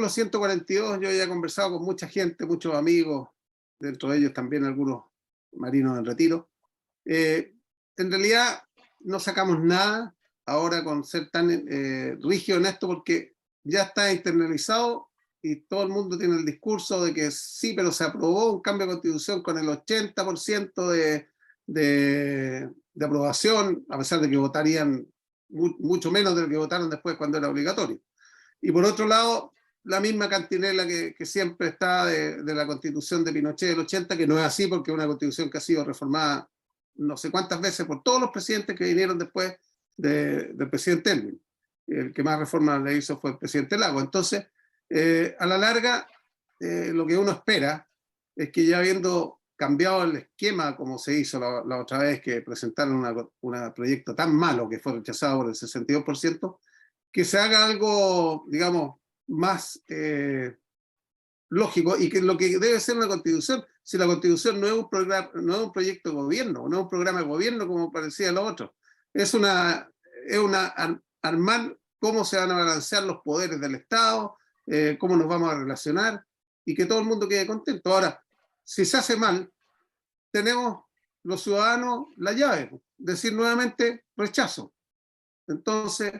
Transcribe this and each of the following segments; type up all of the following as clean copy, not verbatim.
artículo 142 yo ya he conversado con mucha gente, muchos amigos, dentro de ellos también algunos marinos en retiro. En realidad no sacamos nada ahora con ser tan rígido en esto, porque ya está internalizado y todo el mundo tiene el discurso de que sí, pero se aprobó un cambio de constitución con el 80% de aprobación, a pesar de que votarían mucho menos de lo que votaron después cuando era obligatorio. Y por otro lado, la misma cantinela que siempre está de la constitución de Pinochet del 80, que no es así porque es una constitución que ha sido reformada no sé cuántas veces por todos los presidentes que vinieron después del presidente Elwin. El que más reformas le hizo fue el presidente Lago. Entonces, a la larga, lo que uno espera es que ya habiendo cambiado el esquema como se hizo la otra vez que presentaron un proyecto tan malo que fue rechazado por el 62%, que se haga algo, digamos, más lógico, y que lo que debe ser una constitución, si la constitución no es un programa, no es un proyecto de gobierno, no es un programa de gobierno como parecía lo otro, es armar cómo se van a balancear los poderes del Estado, cómo nos vamos a relacionar, y que todo el mundo quede contento. Ahora, si se hace mal, tenemos los ciudadanos la llave, decir nuevamente rechazo. Entonces,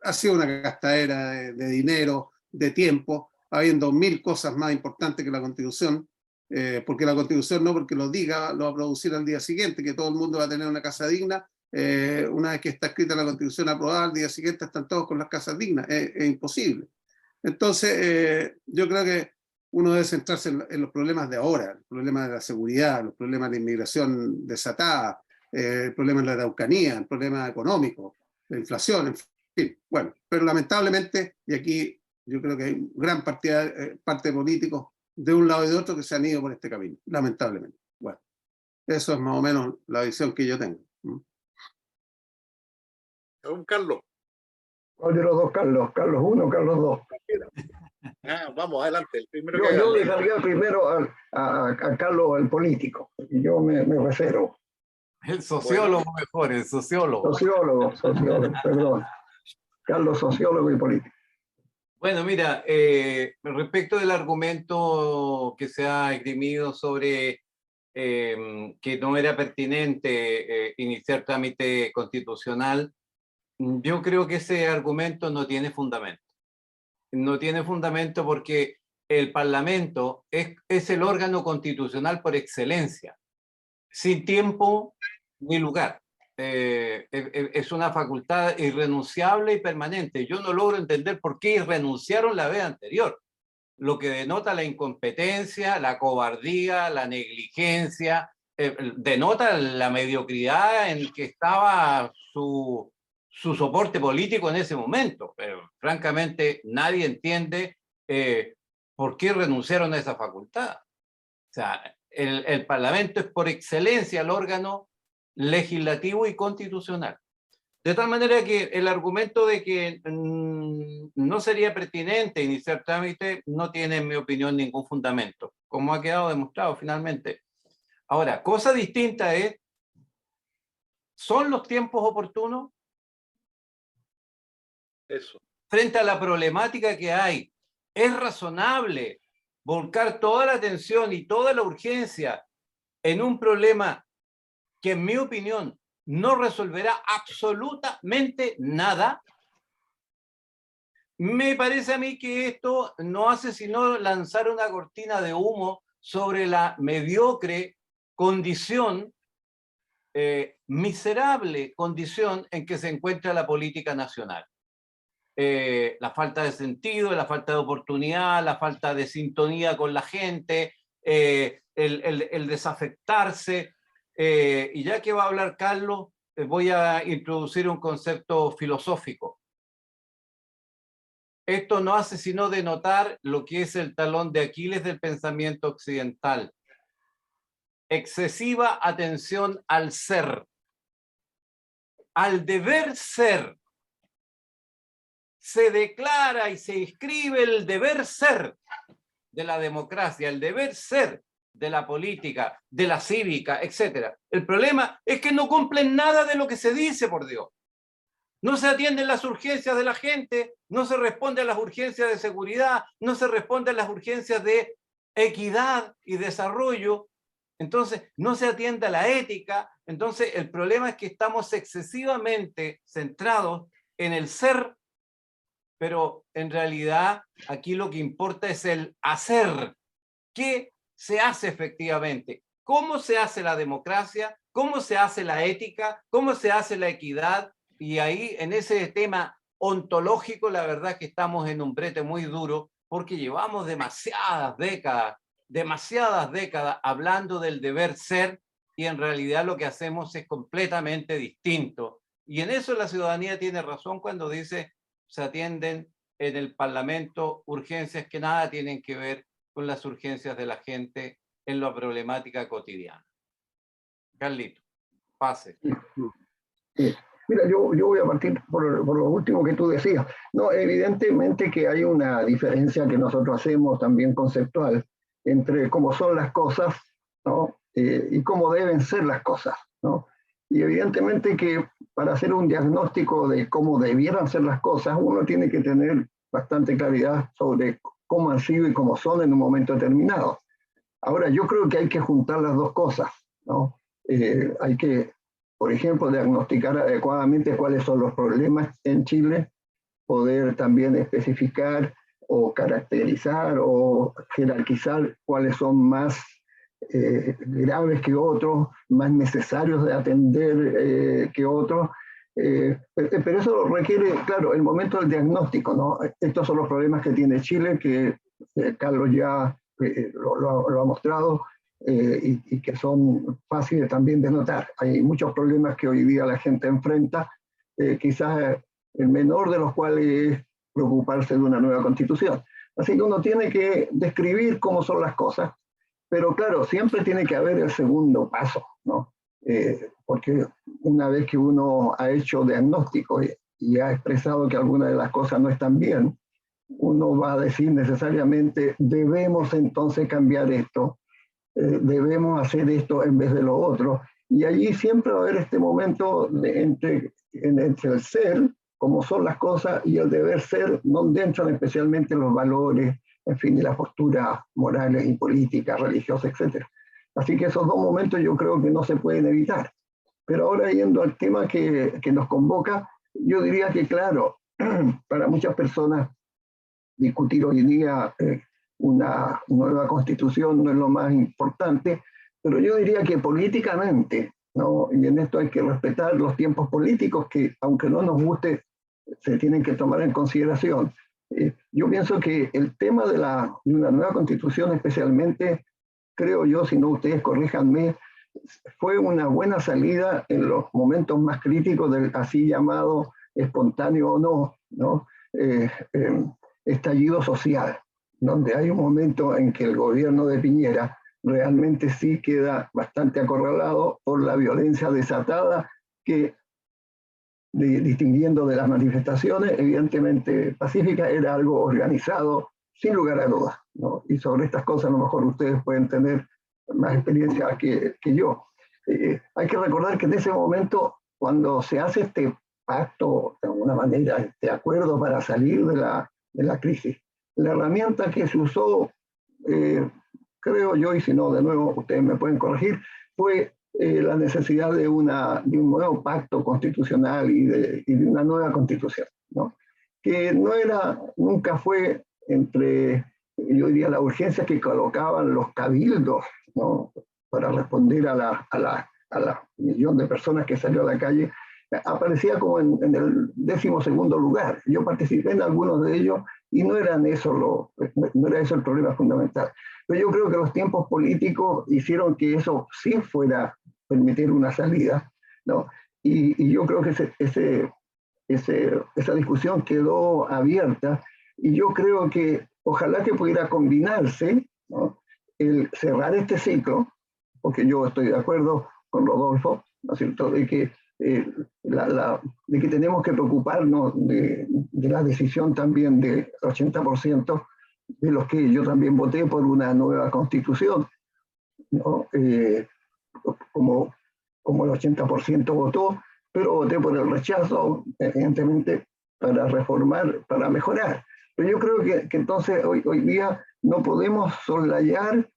ha sido una gastadera de dinero, de tiempo, habiendo 1000 cosas más importantes que la Constitución, porque la Constitución no porque lo diga, lo va a producir al día siguiente, que todo el mundo va a tener una casa digna. Una vez que está escrita la Constitución aprobada, al día siguiente están todos con las casas dignas, es imposible. Entonces, yo creo que uno debe centrarse en los problemas de ahora, los problemas de la seguridad, los problemas de inmigración desatada, el problema de la Araucanía, el problema económico, la inflación, en fin. Bueno, pero lamentablemente, y aquí yo creo que hay gran parte de políticos de un lado y de otro que se han ido por este camino, lamentablemente. Bueno, eso es más o menos la visión que yo tengo. Don Carlos. ¿Cuál de los dos Carlos? ¿Carlos 1 o Carlos 2? Vamos, adelante. El primero yo le daría primero a Carlos, el político. Y yo me refiero. El sociólogo mejor, el sociólogo. Sociólogo, perdón. Carlos, sociólogo y político. Bueno, mira, respecto del argumento que se ha esgrimido sobre que no era pertinente iniciar trámite constitucional, yo creo que ese argumento no tiene fundamento. No tiene fundamento porque el Parlamento es el órgano constitucional por excelencia, sin tiempo ni lugar. Es una facultad irrenunciable y permanente. Yo no logro entender por qué renunciaron la vez anterior, lo que denota la incompetencia, la cobardía, la negligencia, denota la mediocridad en que estaba su soporte político en ese momento. Pero francamente nadie entiende por qué renunciaron a esa facultad. O sea, el Parlamento es por excelencia el órgano legislativo y constitucional. De tal manera que el argumento de que no sería pertinente iniciar trámite no tiene, en mi opinión, ningún fundamento, como ha quedado demostrado finalmente. Ahora, cosa distinta es, ¿son los tiempos oportunos? Eso. Frente a la problemática que hay, ¿es razonable volcar toda la atención y toda la urgencia en un problema que, en mi opinión, no resolverá absolutamente nada? Me parece a mí que esto no hace sino lanzar una cortina de humo sobre la mediocre condición, miserable condición en que se encuentra la política nacional. La falta de sentido, la falta de oportunidad, la falta de sintonía con la gente, el desafectarse. Y ya que va a hablar Carlos, voy a introducir un concepto filosófico. Esto no hace sino denotar lo que es el talón de Aquiles del pensamiento occidental. Excesiva atención al ser, al deber ser. Se declara y se inscribe el deber ser de la democracia, el deber ser de la política, de la cívica, etc. El problema es que no cumplen nada de lo que se dice, por Dios. No se atienden las urgencias de la gente, no se responde a las urgencias de seguridad, no se responde a las urgencias de equidad y desarrollo. Entonces, no se atiende a la ética. Entonces, el problema es que estamos excesivamente centrados en el ser, pero en realidad aquí lo que importa es el hacer. ¿Qué se hace efectivamente? ¿Cómo se hace la democracia? ¿Cómo se hace la ética? ¿Cómo se hace la equidad? Y ahí, en ese tema ontológico, la verdad es que estamos en un brete muy duro, porque llevamos demasiadas décadas hablando del deber ser, y en realidad lo que hacemos es completamente distinto. Y en eso la ciudadanía tiene razón cuando dice se atienden en el Parlamento urgencias que nada tienen que ver con las urgencias de la gente en la problemática cotidiana. Carlito, pase. Sí. Mira, yo voy a partir por lo último que tú decías. No, evidentemente que hay una diferencia que nosotros hacemos también conceptual entre cómo son las cosas, ¿no? Y cómo deben ser las cosas, ¿no? Y evidentemente que para hacer un diagnóstico de cómo debieran ser las cosas, uno tiene que tener bastante claridad sobre cómo han sido y cómo son en un momento determinado. Ahora, yo creo que hay que juntar las dos cosas, ¿no? Hay que, por ejemplo, diagnosticar adecuadamente cuáles son los problemas en Chile, poder también especificar o caracterizar o jerarquizar cuáles son más graves que otros, más necesarios de atender que otros. Pero eso requiere, claro, el momento del diagnóstico, ¿no? Estos son los problemas que tiene Chile, que Carlos ya lo ha mostrado, y que son fáciles también de notar. Hay muchos problemas que hoy día la gente enfrenta, quizás el menor de los cuales es preocuparse de una nueva constitución. Así que uno tiene que describir cómo son las cosas, pero claro, siempre tiene que haber el segundo paso, ¿no? Porque una vez que uno ha hecho diagnóstico y ha expresado que algunas de las cosas no están bien, uno va a decir necesariamente, debemos entonces cambiar esto, debemos hacer esto en vez de lo otro. Y allí siempre va a haber este momento entre el ser, como son las cosas, y el deber ser, donde entran especialmente los valores, en fin, y las posturas morales y políticas, religiosas, etc. Así que esos dos momentos yo creo que no se pueden evitar. Pero ahora, yendo al tema que nos convoca, yo diría que, claro, para muchas personas discutir hoy día una nueva constitución no es lo más importante, pero yo diría que políticamente, ¿no? Y en esto hay que respetar los tiempos políticos que, aunque no nos guste, se tienen que tomar en consideración. Yo pienso que el tema de una nueva constitución, especialmente, creo yo, si no ustedes corríjanme, fue una buena salida en los momentos más críticos del así llamado espontáneo o no, ¿no? Estallido social, donde hay un momento en que el gobierno de Piñera realmente sí queda bastante acorralado por la violencia desatada que, distinguiendo de las manifestaciones, evidentemente pacíficas, era algo organizado, sin lugar a dudas, ¿no? Y sobre estas cosas a lo mejor ustedes pueden tener más experiencia que yo. Hay que recordar que en ese momento, cuando se hace este pacto, de alguna manera, este acuerdo para salir de la crisis, la herramienta que se usó, creo yo, y si no, de nuevo, ustedes me pueden corregir, fue la necesidad de un nuevo pacto constitucional y de una nueva constitución, ¿no? Que nunca fue entre, yo diría, la urgencia que colocaban los cabildos, ¿no? Para responder a la millón de personas que salió a la calle, aparecía como en el 12º lugar. Yo participé en algunos de ellos y no era eso el problema fundamental. Pero yo creo que los tiempos políticos hicieron que eso sí fuera permitir una salida, ¿no? Y yo creo que esa discusión quedó abierta, y yo creo que ojalá que pudiera combinarse, ¿no? El cerrar este ciclo, porque yo estoy de acuerdo con Rodolfo, ¿no es cierto?, de que tenemos que preocuparnos de la decisión también del 80% de los que yo también voté por una nueva constitución, ¿no? Como el 80% votó, pero voté por el rechazo, evidentemente, para reformar, para mejorar. Pero yo creo que entonces hoy día no podemos soslayar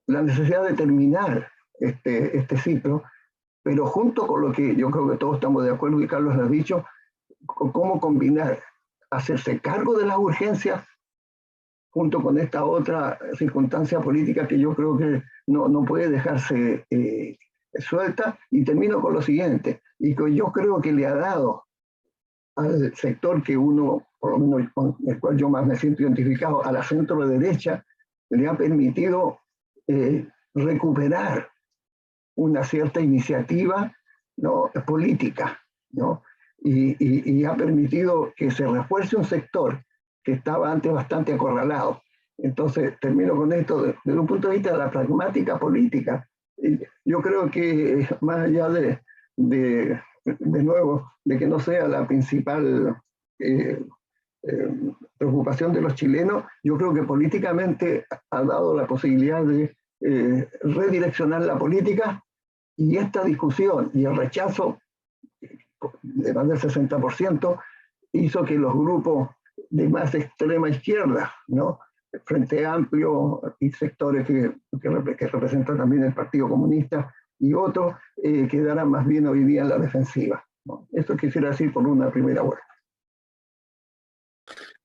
la necesidad de terminar este ciclo, pero junto con lo que yo creo que todos estamos de acuerdo y Carlos lo ha dicho, cómo combinar, hacerse cargo de las urgencias junto con esta otra circunstancia política que yo creo que no puede dejarse suelta. Y termino con lo siguiente, y que yo creo que le ha dado al sector que uno, por lo menos con el cual yo más me siento identificado, a la centro derecha, le ha permitido recuperar una cierta iniciativa, ¿no?, política, ¿no? Y ha permitido que se refuerce un sector que estaba antes bastante acorralado. Entonces, termino con esto, desde un punto de vista de la pragmática política. Yo creo que más allá de nuevo, de que no sea la principal preocupación de los chilenos, yo creo que políticamente ha dado la posibilidad de redireccionar la política, y esta discusión y el rechazo de más del 60% hizo que los grupos de más extrema izquierda, ¿no?, Frente Amplio y sectores que representan también el Partido Comunista y otros, quedaran más bien hoy día en la defensiva, ¿no? Esto quisiera decir por una primera vuelta.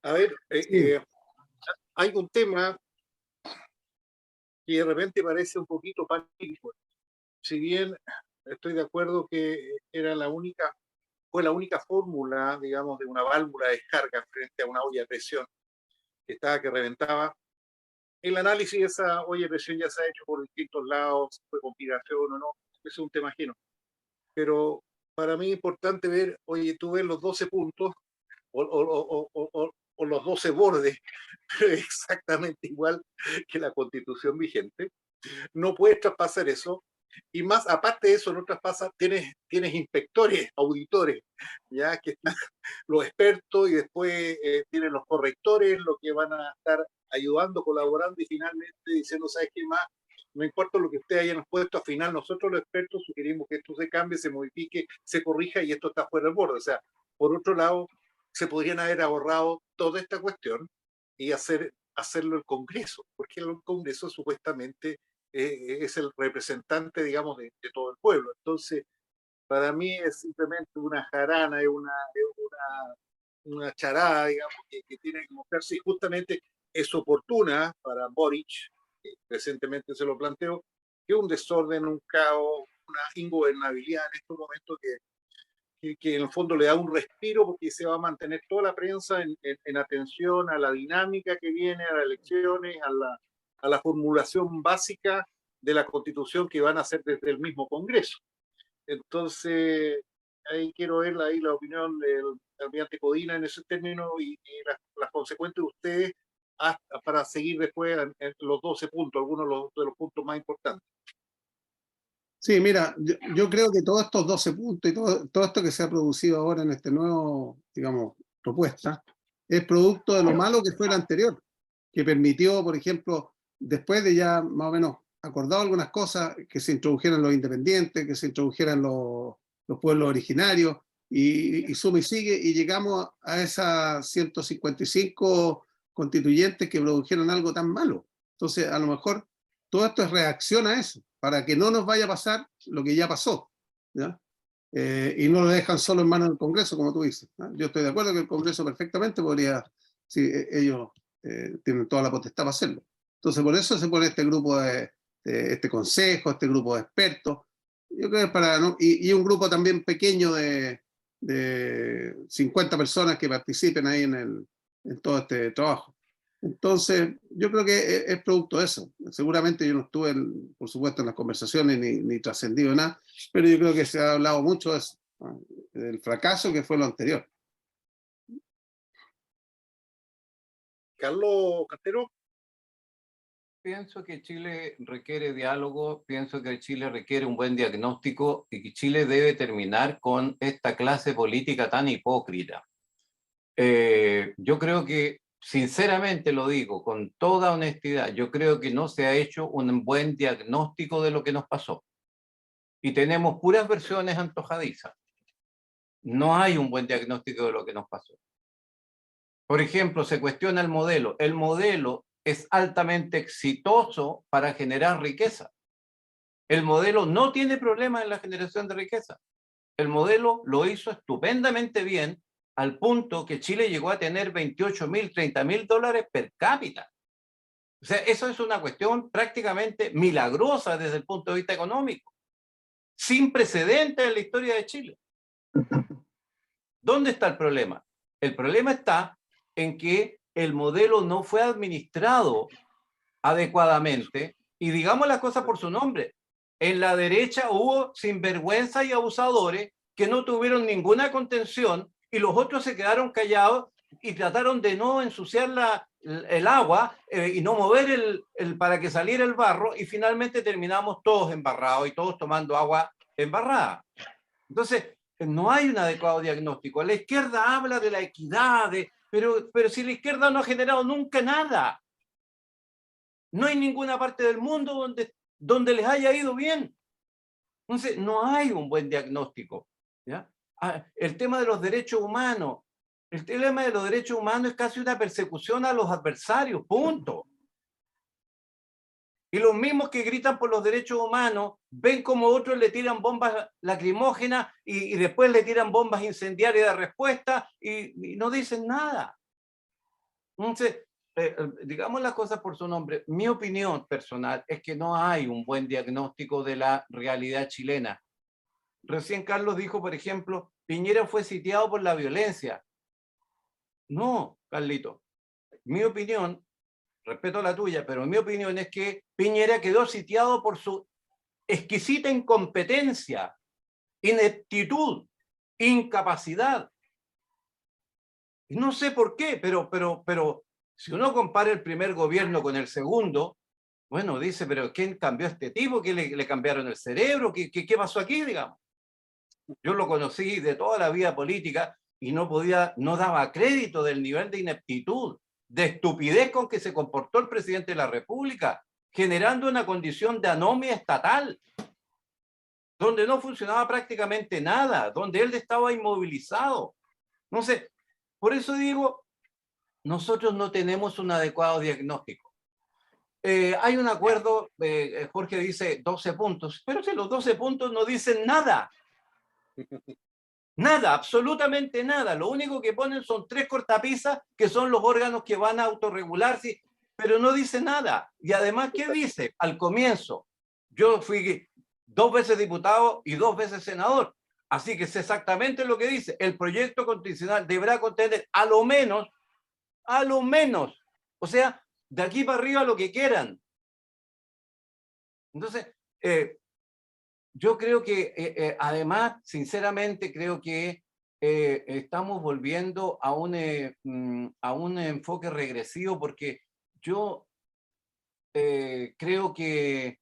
A ver, Sí. hay un tema que de repente parece un poquito pánico. Si bien estoy de acuerdo que fue la única fórmula, digamos, de una válvula de descarga frente a una olla de presión que reventaba. El análisis de esa olla de presión ya se ha hecho por distintos lados, si fue conspiración o no, eso es un tema ajeno. Pero para mí es importante ver, oye, tú ves los 12 puntos o los 12 bordes, pero es exactamente igual que la Constitución vigente. No puedes traspasar eso. Y más, aparte de eso, no traspasa, tienes inspectores, auditores, ya que están los expertos, y después tienen los correctores, los que van a estar ayudando, colaborando, y finalmente diciendo, ¿sabes qué más? No importa lo que ustedes hayan puesto, al final nosotros los expertos sugerimos que esto se cambie, se modifique, se corrija, y esto está fuera del borde. O sea, por otro lado, se podrían haber ahorrado toda esta cuestión y hacerlo el Congreso, porque el Congreso supuestamente es el representante, digamos, de todo el pueblo. Entonces, para mí es simplemente una jarana, es una charada, digamos, que tiene que mostrarse, y justamente es oportuna para Boric, que recientemente se lo planteó, que un desorden, un caos, una ingobernabilidad en estos momentos que en el fondo le da un respiro, porque se va a mantener toda la prensa en atención a la dinámica que viene, a las elecciones, a la formulación básica de la Constitución que van a hacer desde el mismo Congreso. Entonces, ahí quiero ver ahí la opinión del almirante Codina en ese término, y las consecuencias de ustedes para seguir después en los 12 puntos, algunos de los puntos más importantes. Sí, mira, yo creo que todos estos 12 puntos y todo esto que se ha producido ahora en este nuevo, digamos, propuesta, es producto de lo malo que fue el anterior, que permitió, por ejemplo, después de ya más o menos acordado algunas cosas, que se introdujeran los independientes, que se introdujeran los pueblos originarios, y suma y sigue, y llegamos a esas 155 constituyentes que produjeron algo tan malo. Entonces, a lo mejor todo esto es reacción a eso, para que no nos vaya a pasar lo que ya pasó, ¿ya? Y no lo dejan solo en manos del Congreso, como tú dices, ¿no? Yo estoy de acuerdo que el Congreso perfectamente podría, si ellos tienen toda la potestad para hacerlo. Entonces, por eso se pone este grupo este consejo, este grupo de expertos. Yo creo que es para, ¿no? Y un grupo también pequeño de 50 personas que participen ahí en todo este trabajo. Entonces, yo creo que es producto de eso. Seguramente yo no estuve, por supuesto, en las conversaciones ni trascendido nada, pero yo creo que se ha hablado mucho de eso, ¿no?, del fracaso que fue lo anterior. Carlos Castero. Pienso que Chile requiere diálogo, pienso que Chile requiere un buen diagnóstico, y que Chile debe terminar con esta clase política tan hipócrita. Yo creo que, sinceramente lo digo, con toda honestidad, yo creo que no se ha hecho un buen diagnóstico de lo que nos pasó. y tenemos puras versiones antojadizas. No hay un buen diagnóstico de lo que nos pasó. Por ejemplo, se cuestiona el modelo. El modelo es altamente exitoso para generar riqueza. El modelo no tiene problemas en la generación de riqueza. El modelo lo hizo estupendamente bien al punto que Chile llegó a tener 28.000, 30.000 dólares per cápita. O sea, eso es una cuestión prácticamente milagrosa desde el punto de vista económico, sin precedentes en la historia de Chile. ¿Dónde está el problema? El problema está en que el modelo no fue administrado adecuadamente, y digamos las cosas por su nombre. En la derecha hubo sinvergüenzas y abusadores que no tuvieron ninguna contención, y los otros se quedaron callados y trataron de no ensuciar el agua y no mover para que saliera el barro, y finalmente terminamos todos embarrados y todos tomando agua embarrada. Entonces, no hay un adecuado diagnóstico. La izquierda habla de la equidad, pero si la izquierda no ha generado nunca nada, no hay ninguna parte del mundo donde les haya ido bien. Entonces, no hay un buen diagnóstico, ¿ya? El tema de los derechos humanos. El tema de los derechos humanos es casi una persecución a los adversarios, punto. Y los mismos que gritan por los derechos humanos ven como otros le tiran bombas lacrimógenas y después le tiran bombas incendiarias de respuesta y no dicen nada. Entonces, digamos las cosas por su nombre. Mi opinión personal es que no hay un buen diagnóstico de la realidad chilena. Recién Carlos dijo, por ejemplo, Piñera fue sitiado por la violencia. No, Carlito. Mi opinión, respeto la tuya, pero mi opinión es que Piñera quedó sitiado por su exquisita incompetencia, ineptitud, incapacidad. No sé por qué, pero si uno compara el primer gobierno con el segundo, bueno, dice, pero ¿quién cambió a este tipo? ¿Qué le cambiaron el cerebro? ¿Qué pasó aquí, digamos? Yo lo conocí de toda la vida política y no daba crédito del nivel de ineptitud, de estupidez con que se comportó el presidente de la República, generando una condición de anomia estatal, donde no funcionaba prácticamente nada, donde él estaba inmovilizado. No sé, por eso digo, nosotros no tenemos un adecuado diagnóstico. Hay un acuerdo, Jorge dice 12 puntos, pero si los 12 puntos no dicen nada. Nada, absolutamente nada. Lo único que ponen son 3 cortapisas, que son los órganos que van a autorregularse, pero no dice nada. Y además, ¿qué dice? Al comienzo, yo fui 2 veces diputado y 2 veces senador, así que sé exactamente lo que dice. El proyecto constitucional deberá contener a lo menos, o sea, de aquí para arriba lo que quieran. Entonces, yo creo que, además, sinceramente, creo que estamos volviendo a un enfoque regresivo, porque yo creo que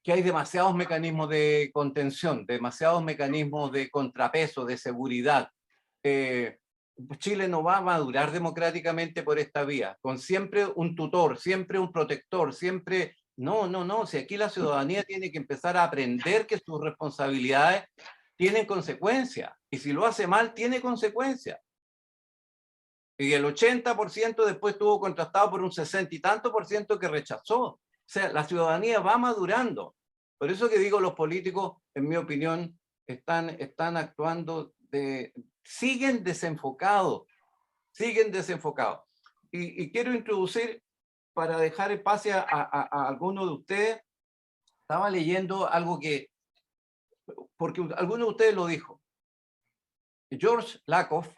hay demasiados mecanismos de contención, demasiados mecanismos de contrapeso, de seguridad. Chile no va a madurar democráticamente por esta vía, con siempre un tutor, siempre un protector, siempre... No, si aquí la ciudadanía tiene que empezar a aprender que sus responsabilidades tienen consecuencias, y si lo hace mal, tiene consecuencias. Y el 80% después estuvo contrastado por un 60 y tanto por ciento que rechazó. O sea, la ciudadanía va madurando. Por eso que digo, los políticos, en mi opinión, están actuando siguen desenfocados. Y quiero introducir, para dejar espacio a alguno de ustedes, estaba leyendo algo porque alguno de ustedes lo dijo. George Lakoff,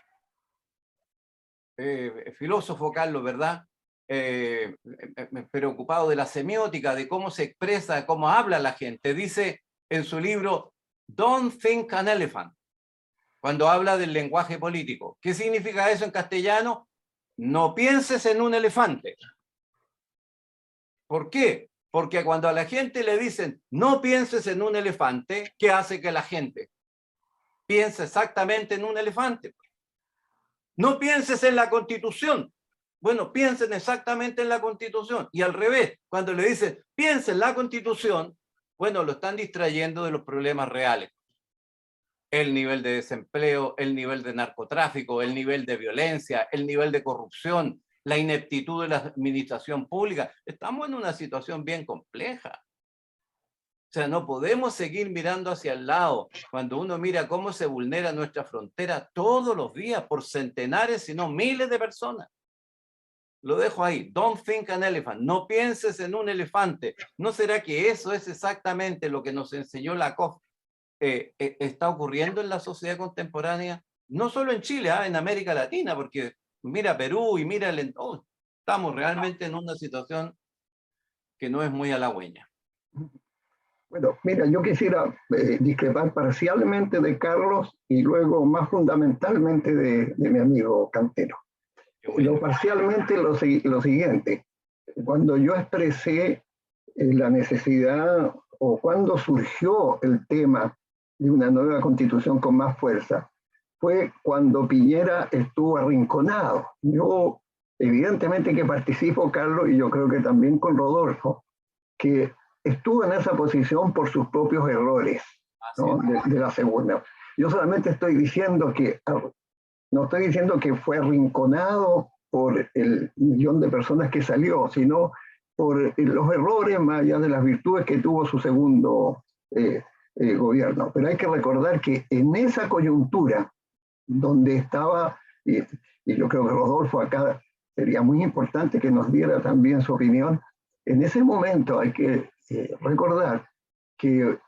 filósofo, Carlos, ¿verdad? Preocupado de la semiótica, de cómo se expresa, de cómo habla la gente, dice en su libro Don't Think an Elephant, cuando habla del lenguaje político. ¿Qué significa eso en castellano? No pienses en un elefante. ¿Por qué? Porque cuando a la gente le dicen no pienses en un elefante, ¿qué hace que la gente piense exactamente en un elefante? No pienses en la Constitución. Bueno, piensen exactamente en la Constitución. Y al revés, cuando le dicen piensa en la Constitución, Bueno, lo están distrayendo de los problemas reales. El nivel de desempleo, el nivel de narcotráfico, el nivel de violencia, el nivel de corrupción, la ineptitud de la administración pública. Estamos en una situación bien compleja. O sea, no podemos seguir mirando hacia el lado cuando uno mira cómo se vulnera nuestra frontera todos los días por centenares, si no miles de personas. Lo dejo ahí. Don't think an elephant. No pienses en un elefante. ¿No será que eso es exactamente lo que nos enseñó Lakoff? Está ocurriendo en la sociedad contemporánea, no solo en Chile, en América Latina, porque mira Perú y mira el entorno. Estamos realmente en una situación que no es muy halagüeña. Bueno, mira, yo quisiera discrepar parcialmente de Carlos y luego más fundamentalmente de mi amigo Cantero. Bueno. Lo parcialmente lo siguiente, cuando yo expresé la necesidad o cuando surgió el tema de una nueva constitución con más fuerza, fue cuando Piñera estuvo arrinconado. Yo evidentemente que participo, Carlos, y yo creo que también con Rodolfo, que estuvo en esa posición por sus propios errores, ¿no? de la segunda. Yo solamente estoy diciendo que, no estoy diciendo que fue arrinconado por el millón de personas que salió, sino por los errores más allá de las virtudes que tuvo su segundo gobierno. Pero hay que recordar que en esa coyuntura donde estaba, y yo creo que Rodolfo acá sería muy importante que nos diera también su opinión, en ese momento hay que recordar que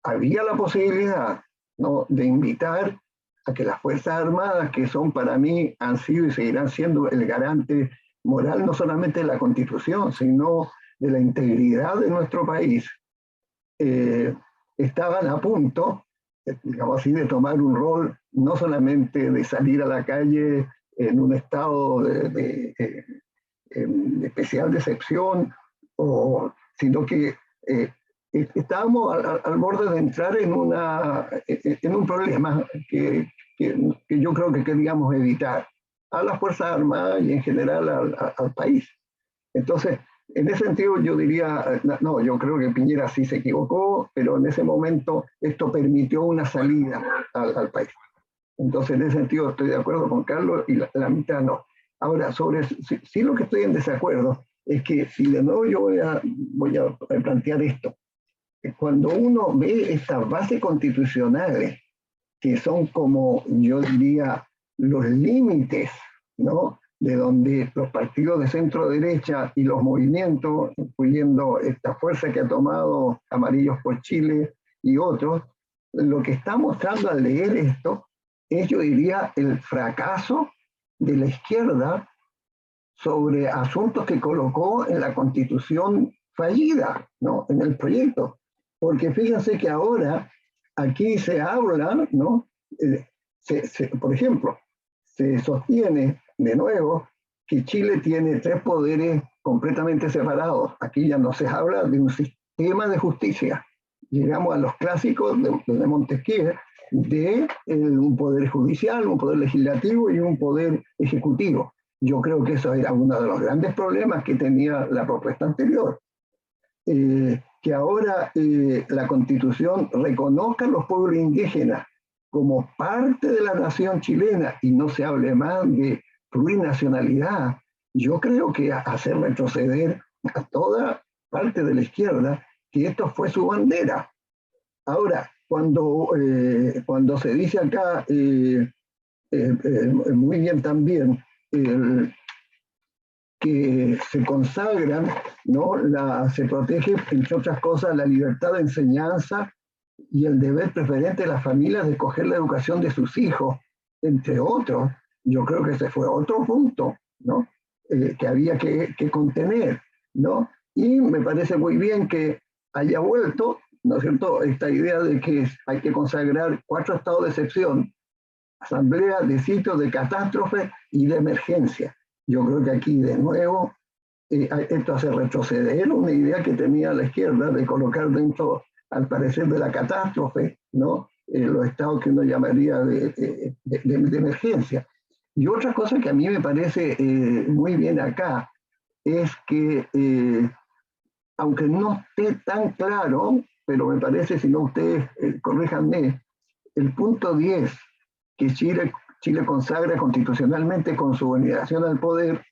había la posibilidad, ¿no?, de invitar a que las Fuerzas Armadas, que son para mí, han sido y seguirán siendo el garante moral no solamente de la Constitución, sino de la integridad de nuestro país, estaban a punto, digamos así, de tomar un rol no solamente de salir a la calle en un estado de especial decepción, sino que estábamos al borde de entrar en un problema que yo creo que queríamos evitar a las Fuerzas Armadas y en general al país. Entonces, en ese sentido yo diría, no, yo creo que Piñera sí se equivocó, pero en ese momento esto permitió una salida al país. Entonces, en ese sentido estoy de acuerdo con Carlos y la mitad no. Ahora, sí lo que estoy en desacuerdo es que si de nuevo yo voy a plantear esto, cuando uno ve estas bases constitucionales, que son como, yo diría, los límites, ¿no?, de donde los partidos de centro derecha y los movimientos, incluyendo esta fuerza que ha tomado Amarillos por Chile y otros, lo que está mostrando al leer esto es, yo diría, el fracaso de la izquierda sobre asuntos que colocó en la Constitución fallida, ¿no?, en el proyecto. Porque fíjense que ahora aquí se habla, ¿no?, por ejemplo, se sostiene de nuevo que Chile tiene 3 poderes completamente separados. Aquí ya no se habla de un sistema de justicia. Llegamos a los clásicos de Montesquieu, de un poder judicial, un poder legislativo y un poder ejecutivo. Yo creo que eso era uno de los grandes problemas que tenía la propuesta anterior. Que ahora la Constitución reconozca a los pueblos indígenas como parte de la nación chilena y no se hable más de plurinacionalidad, yo creo que hacer retroceder a toda parte de la izquierda que esto fue su bandera. Ahora, cuando se dice acá, muy bien también, que se consagran, ¿no?, se protege, entre otras cosas, la libertad de enseñanza y el deber preferente de las familias de escoger la educación de sus hijos, entre otros. Yo creo que ese fue otro punto, ¿no?, que había que contener, ¿no? Y me parece muy bien que haya vuelto, ¿no es cierto?, esta idea de que hay que consagrar 4 estados de excepción: asamblea, de sitio, de catástrofe y de emergencia. Yo creo que aquí de nuevo esto hace retroceder una idea que tenía la izquierda de colocar dentro, al parecer, de la catástrofe, ¿no?, los estados que uno llamaría de emergencia. Y otra cosa que a mí me parece muy bien acá es que, aunque no esté tan claro pero me parece, si no ustedes corríjanme, el punto 10, que Chile consagra constitucionalmente con su veneración al poder,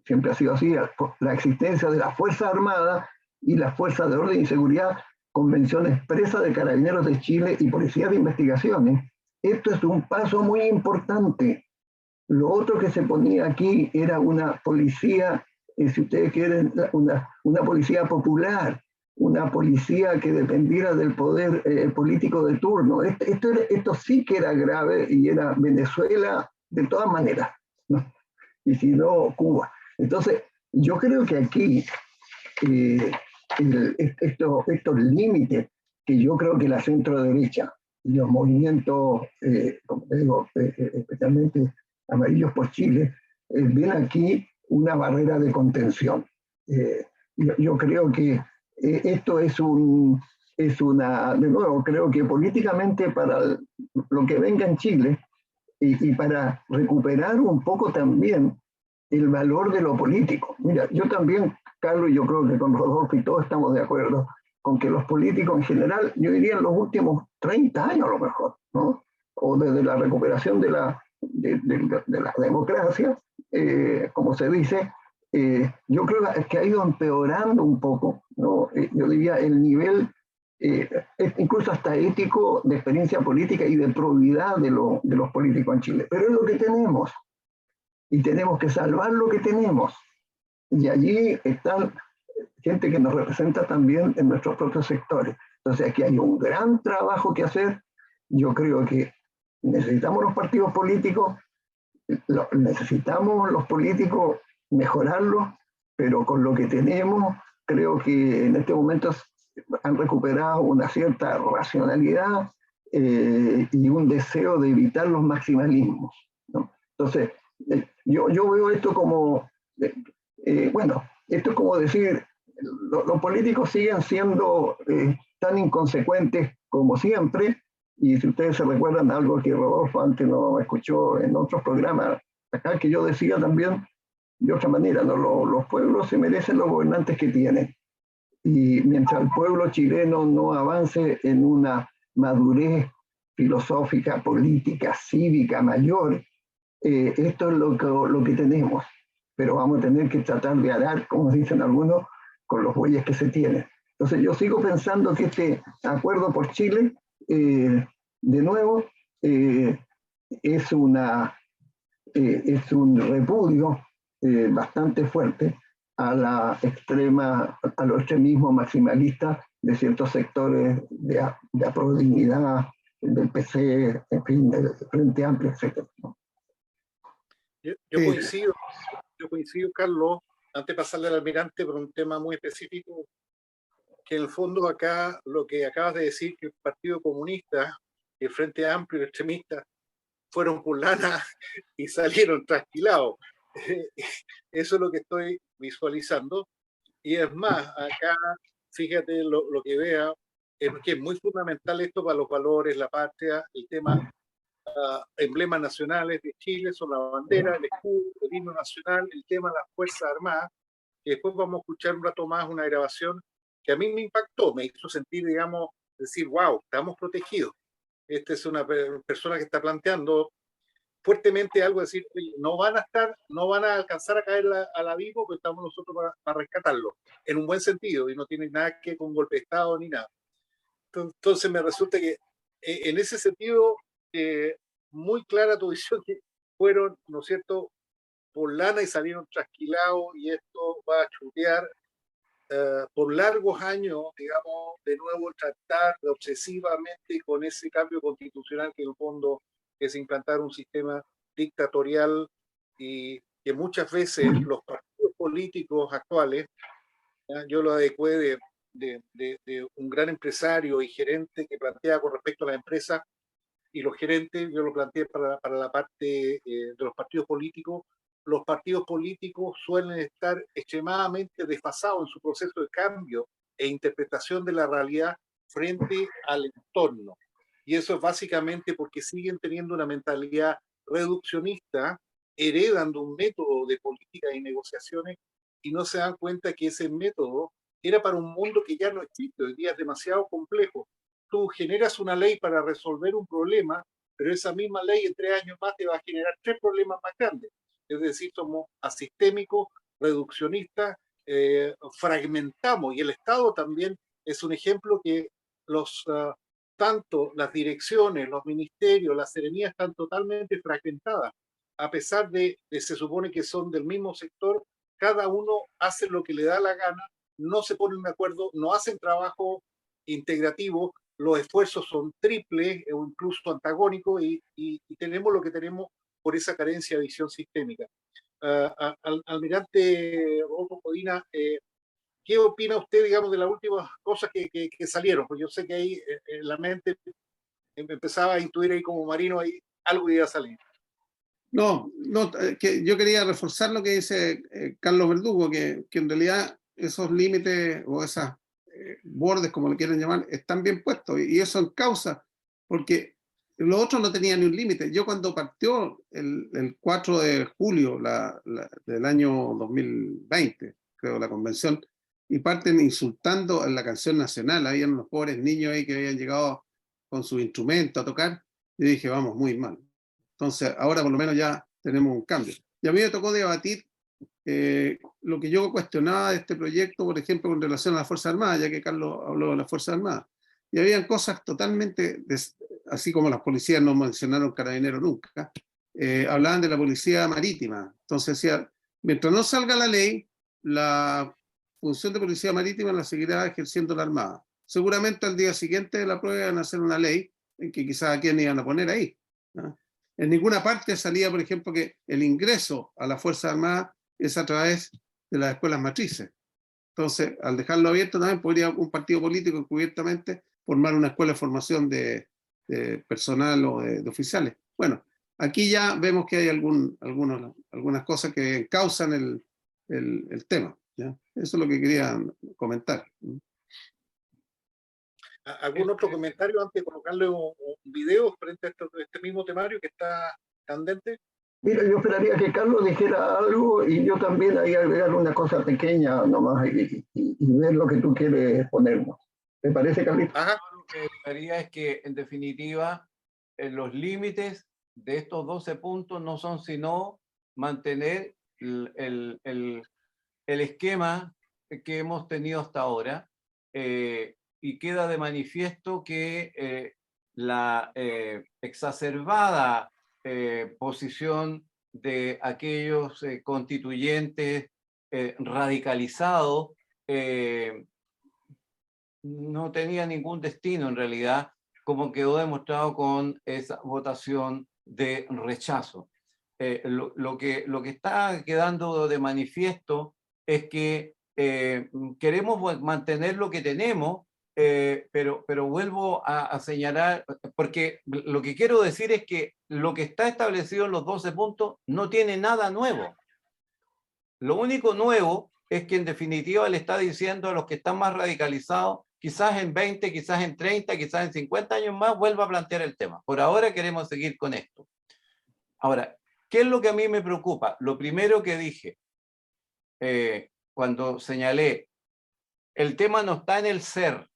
siempre ha sido así, la existencia de la Fuerza Armada y las Fuerzas de Orden y Seguridad, Convención Expresa de Carabineros de Chile y Policía de Investigaciones. Esto es un paso muy importante. Lo otro que se ponía aquí era una policía, si ustedes quieren, una policía popular, una policía que dependiera del poder político de turno. Esto sí que era grave y era Venezuela de todas maneras, ¿no? Y si no, Cuba. Entonces, yo creo que aquí estos límites que yo creo que la centro derecha y los movimientos, como te digo, especialmente Amarillos por Chile, ven aquí una barrera de contención. Yo creo que esto es una, de nuevo, creo que políticamente para lo que venga en Chile y para recuperar un poco también el valor de lo político. Mira, yo también, Carlos, y yo creo que con Rodolfo y todos estamos de acuerdo con que los políticos en general, yo diría en los últimos 30 años a lo mejor, ¿no? O desde la recuperación de la democracia, como se dice, yo creo que ha ido empeorando un poco, ¿no? Yo diría el nivel, incluso hasta ético, de experiencia política y de probidad de los políticos en Chile. Pero es lo que tenemos. Y tenemos que salvar lo que tenemos. Y allí están gente que nos representa también en nuestros propios sectores. Entonces aquí hay un gran trabajo que hacer. Yo creo que necesitamos los partidos políticos, necesitamos los políticos mejorarlos, pero con lo que tenemos, creo que en este momento han recuperado una cierta racionalidad y un deseo de evitar los maximalismos, ¿no? Entonces, yo veo esto como, bueno, esto es como decir, los políticos siguen siendo tan inconsecuentes como siempre, y si ustedes se recuerdan algo que Rodolfo antes no escuchó en otros programas, acá que yo decía también de otra manera, ¿no? Los pueblos se merecen los gobernantes que tienen, y mientras el pueblo chileno no avance en una madurez filosófica, política, cívica mayor, esto es lo que tenemos, pero vamos a tener que tratar de arar, como dicen algunos, con los bueyes que se tienen. Entonces yo sigo pensando que este acuerdo por Chile, de nuevo, es un repudio bastante fuerte a los extremismos maximalistas de ciertos sectores de aprodignidad, del PC, en fin, del Frente Amplio, etc. Yo coincido, Carlos, antes de pasarle al almirante por un tema muy específico, que en el fondo acá lo que acabas de decir, que el Partido Comunista, el Frente Amplio y el extremista fueron por lana y salieron trasquilados. Eso es lo que estoy visualizando. Y es más, acá, fíjate lo que vea, es que es muy fundamental esto para los valores, la patria, el tema emblemas nacionales de Chile son la bandera, el escudo, el himno nacional, el tema de las Fuerzas Armadas, que después vamos a escuchar un rato más una grabación que a mí me impactó, me hizo sentir, digamos, decir, wow, estamos protegidos. Esta es una persona que está planteando fuertemente algo, decir, no van a alcanzar a caer a la vivo, pero estamos nosotros para rescatarlo, en un buen sentido, y no tiene nada que con golpe de Estado ni nada. Entonces me resulta que en ese sentido, muy clara tu visión, que fueron, ¿no es cierto?, por lana y salieron trasquilados, y esto va a chutear por largos años, digamos, de nuevo tratar obsesivamente con ese cambio constitucional que en el fondo es implantar un sistema dictatorial, y que muchas veces los partidos políticos actuales, yo lo adecué de un gran empresario y gerente que plantea con respecto a la empresa y los gerentes, yo lo planteé para la parte de los partidos políticos. Los partidos políticos suelen estar extremadamente desfasados en su proceso de cambio e interpretación de la realidad frente al entorno. Y eso es básicamente porque siguen teniendo una mentalidad reduccionista, heredan de un método de política y negociaciones, y no se dan cuenta que ese método era para un mundo que ya no existe, hoy día es demasiado complejo. Tú generas una ley para resolver un problema, pero esa misma ley en 3 años más te va a generar 3 problemas más grandes. Es decir, somos asistémicos, reduccionistas, fragmentamos, y el Estado también es un ejemplo que tanto las direcciones, los ministerios, las seremías están totalmente fragmentadas, a pesar de que se supone que son del mismo sector, cada uno hace lo que le da la gana, no se ponen de acuerdo, no hacen trabajo integrativo, los esfuerzos son triples o incluso antagónicos, y tenemos lo que tenemos por esa carencia de visión sistémica. Almirante Rodolfo Codina, ¿qué opina usted, digamos, de las últimas cosas que salieron? Pues yo sé que ahí en la mente empezaba a intuir ahí como marino, ahí algo iba a salir. No, no, que yo quería reforzar lo que dice Carlos Verdugo, que en realidad esos límites o esos bordes, como le quieren llamar, están bien puestos, y eso en causa, porque lo otro no tenía ni un límite. Yo cuando partió el 4 de julio del año 2020, creo, la convención, y parten insultando en la canción nacional, habían unos pobres niños ahí que habían llegado con sus instrumentos a tocar, y dije, vamos, muy mal. Entonces, ahora por lo menos ya tenemos un cambio. Y a mí me tocó debatir lo que yo cuestionaba de este proyecto, por ejemplo, con relación a las Fuerzas Armadas, ya que Carlos habló de las Fuerzas Armadas. Y habían cosas totalmente, así como las policías no mencionaron carabineros nunca, hablaban de la policía marítima. Entonces decía, mientras no salga la ley, la función de policía marítima la seguirá ejerciendo la Armada. Seguramente al día siguiente de la prueba van a hacer una ley en que quizás a quién iban a poner ahí, ¿no? En ninguna parte salía, por ejemplo, que el ingreso a las Fuerzas Armadas es a través de las escuelas matrices. Entonces, al dejarlo abierto también podría un partido político encubiertamente formar una escuela de formación de personal o de oficiales. Bueno, aquí ya vemos que hay algunas cosas que causan el tema, ¿ya? Eso es lo que quería comentar. ¿Algún otro comentario antes de colocarle un video frente a este mismo temario que está candente? Mira, yo esperaría que Carlos dijera algo y yo también ahí agregar una cosa pequeña nomás y ver lo que tú quieres ponernos. ¿Te parece, Carlitos? Ajá. Lo que haría es que, en definitiva, los límites de estos 12 puntos no son sino mantener el esquema que hemos tenido hasta ahora, y queda de manifiesto que la exacerbada posición de aquellos constituyentes radicalizados no tenía ningún destino en realidad, como quedó demostrado con esa votación de rechazo. Lo que está quedando de manifiesto es que queremos mantener lo que tenemos, pero vuelvo a señalar, porque lo que quiero decir es que lo que está establecido en los 12 puntos no tiene nada nuevo. Lo único nuevo es que en definitiva le está diciendo a los que están más radicalizados, quizás en 20, quizás en 30, quizás en 50 años más vuelva a plantear el tema. Por ahora queremos seguir con esto. Ahora, ¿qué es lo que a mí me preocupa? Lo primero que dije cuando señalé, el tema no está en el ser,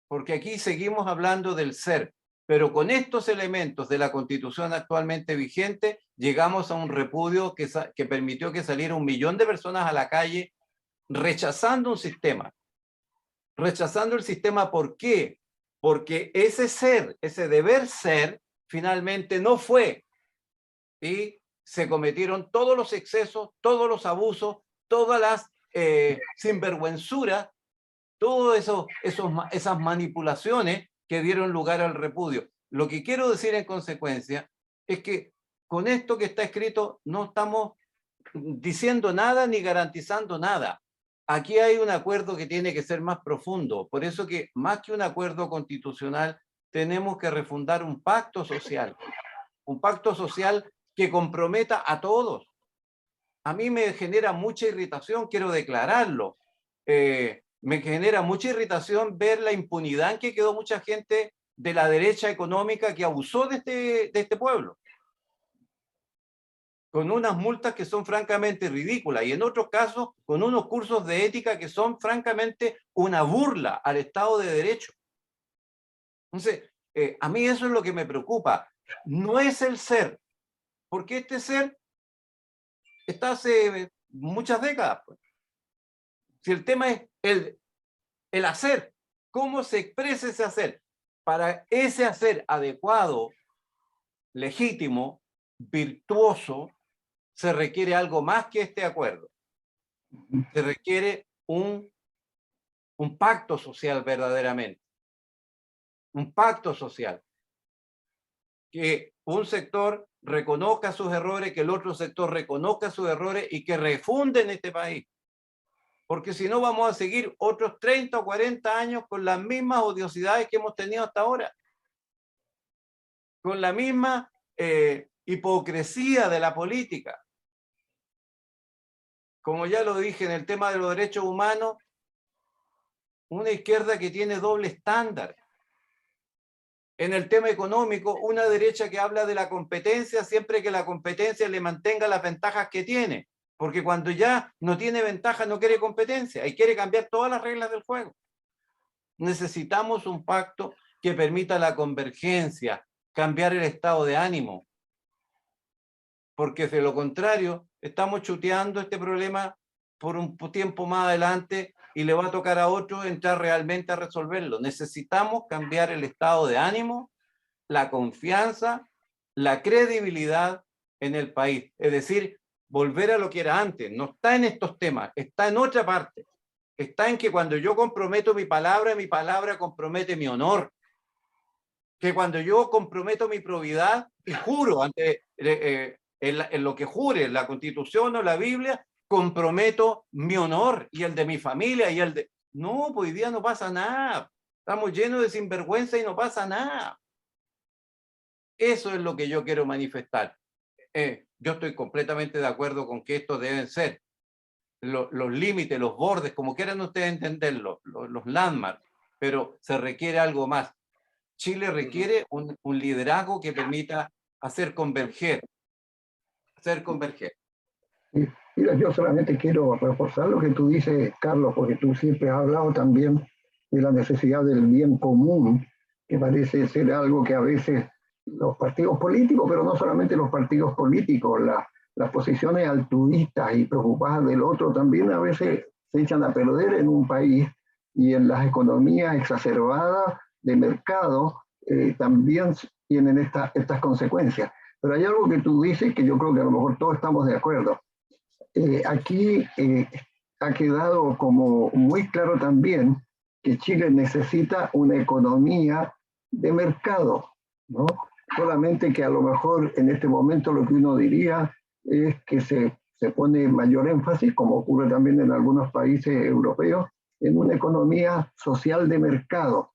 porque aquí seguimos hablando del ser, pero con estos elementos de la Constitución actualmente vigente, llegamos a un repudio que permitió que saliera 1 millón de personas a la calle rechazando un sistema. Rechazando el sistema, ¿por qué? Porque ese ser, ese deber ser, finalmente no fue. Y se cometieron todos los excesos, todos los abusos, todas las sinvergüenzuras, todas esas manipulaciones que dieron lugar al repudio. Lo que quiero decir en consecuencia es que con esto que está escrito no estamos diciendo nada ni garantizando nada. Aquí hay un acuerdo que tiene que ser más profundo. Por eso que más que un acuerdo constitucional, tenemos que refundar un pacto social que comprometa a todos. A mí me genera mucha irritación, quiero declararlo. Me genera mucha irritación ver la impunidad en que quedó mucha gente de la derecha económica que abusó de este pueblo. con unas multas que son francamente ridículas y en otros casos con unos cursos de ética que son francamente una burla al Estado de Derecho. Entonces, a mí eso es lo que me preocupa. No es el ser, porque este ser está hace muchas décadas. Pues. Si el tema es el hacer, cómo se expresa ese hacer. Para ese hacer adecuado, legítimo, virtuoso, se requiere algo más que este acuerdo. Se requiere un pacto social verdaderamente. Un pacto social. Que un sector reconozca sus errores, que el otro sector reconozca sus errores y que refunden este país. Porque si no vamos a seguir otros 30 o 40 años con las mismas odiosidades que hemos tenido hasta ahora. Con la misma hipocresía de la política. Como ya lo dije en el tema de los derechos humanos, una izquierda que tiene doble estándar. En el tema económico, una derecha que habla de la competencia siempre que la competencia le mantenga las ventajas que tiene. Porque cuando ya no tiene ventaja, no quiere competencia y quiere cambiar todas las reglas del juego. Necesitamos un pacto que permita la convergencia, cambiar el estado de ánimo. Porque de lo contrario, estamos chuteando este problema por un tiempo más adelante y le va a tocar a otros entrar realmente a resolverlo. Necesitamos cambiar el estado de ánimo, la confianza, la credibilidad en el país. Es decir, volver a lo que era antes. No está en estos temas, está en otra parte. Está en que cuando yo comprometo mi palabra compromete mi honor. Que cuando yo comprometo mi probidad y juro ante en lo que jure, la Constitución o la Biblia, comprometo mi honor y el de mi familia y el de... No, pues hoy día no pasa nada. Estamos llenos de sinvergüenza y no pasa nada. Eso es lo que yo quiero manifestar. Yo estoy completamente de acuerdo con que estos deben ser los límites, los bordes, como quieran ustedes entenderlo, los landmarks, pero se requiere algo más. Chile requiere un liderazgo que permita hacer converger. Mira, yo solamente quiero reforzar lo que tú dices, Carlos, porque tú siempre has hablado también de la necesidad del bien común, que parece ser algo que a veces los partidos políticos, pero no solamente los partidos políticos, las posiciones altruistas y preocupadas del otro también a veces se echan a perder en un país y en las economías exacerbadas de mercado también tienen estas consecuencias. Pero hay algo que tú dices que yo creo que a lo mejor todos estamos de acuerdo. Aquí ha quedado como muy claro también que Chile necesita una economía de mercado, ¿no? Solamente que a lo mejor en este momento lo que uno diría es que se pone mayor énfasis, como ocurre también en algunos países europeos, en una economía social de mercado.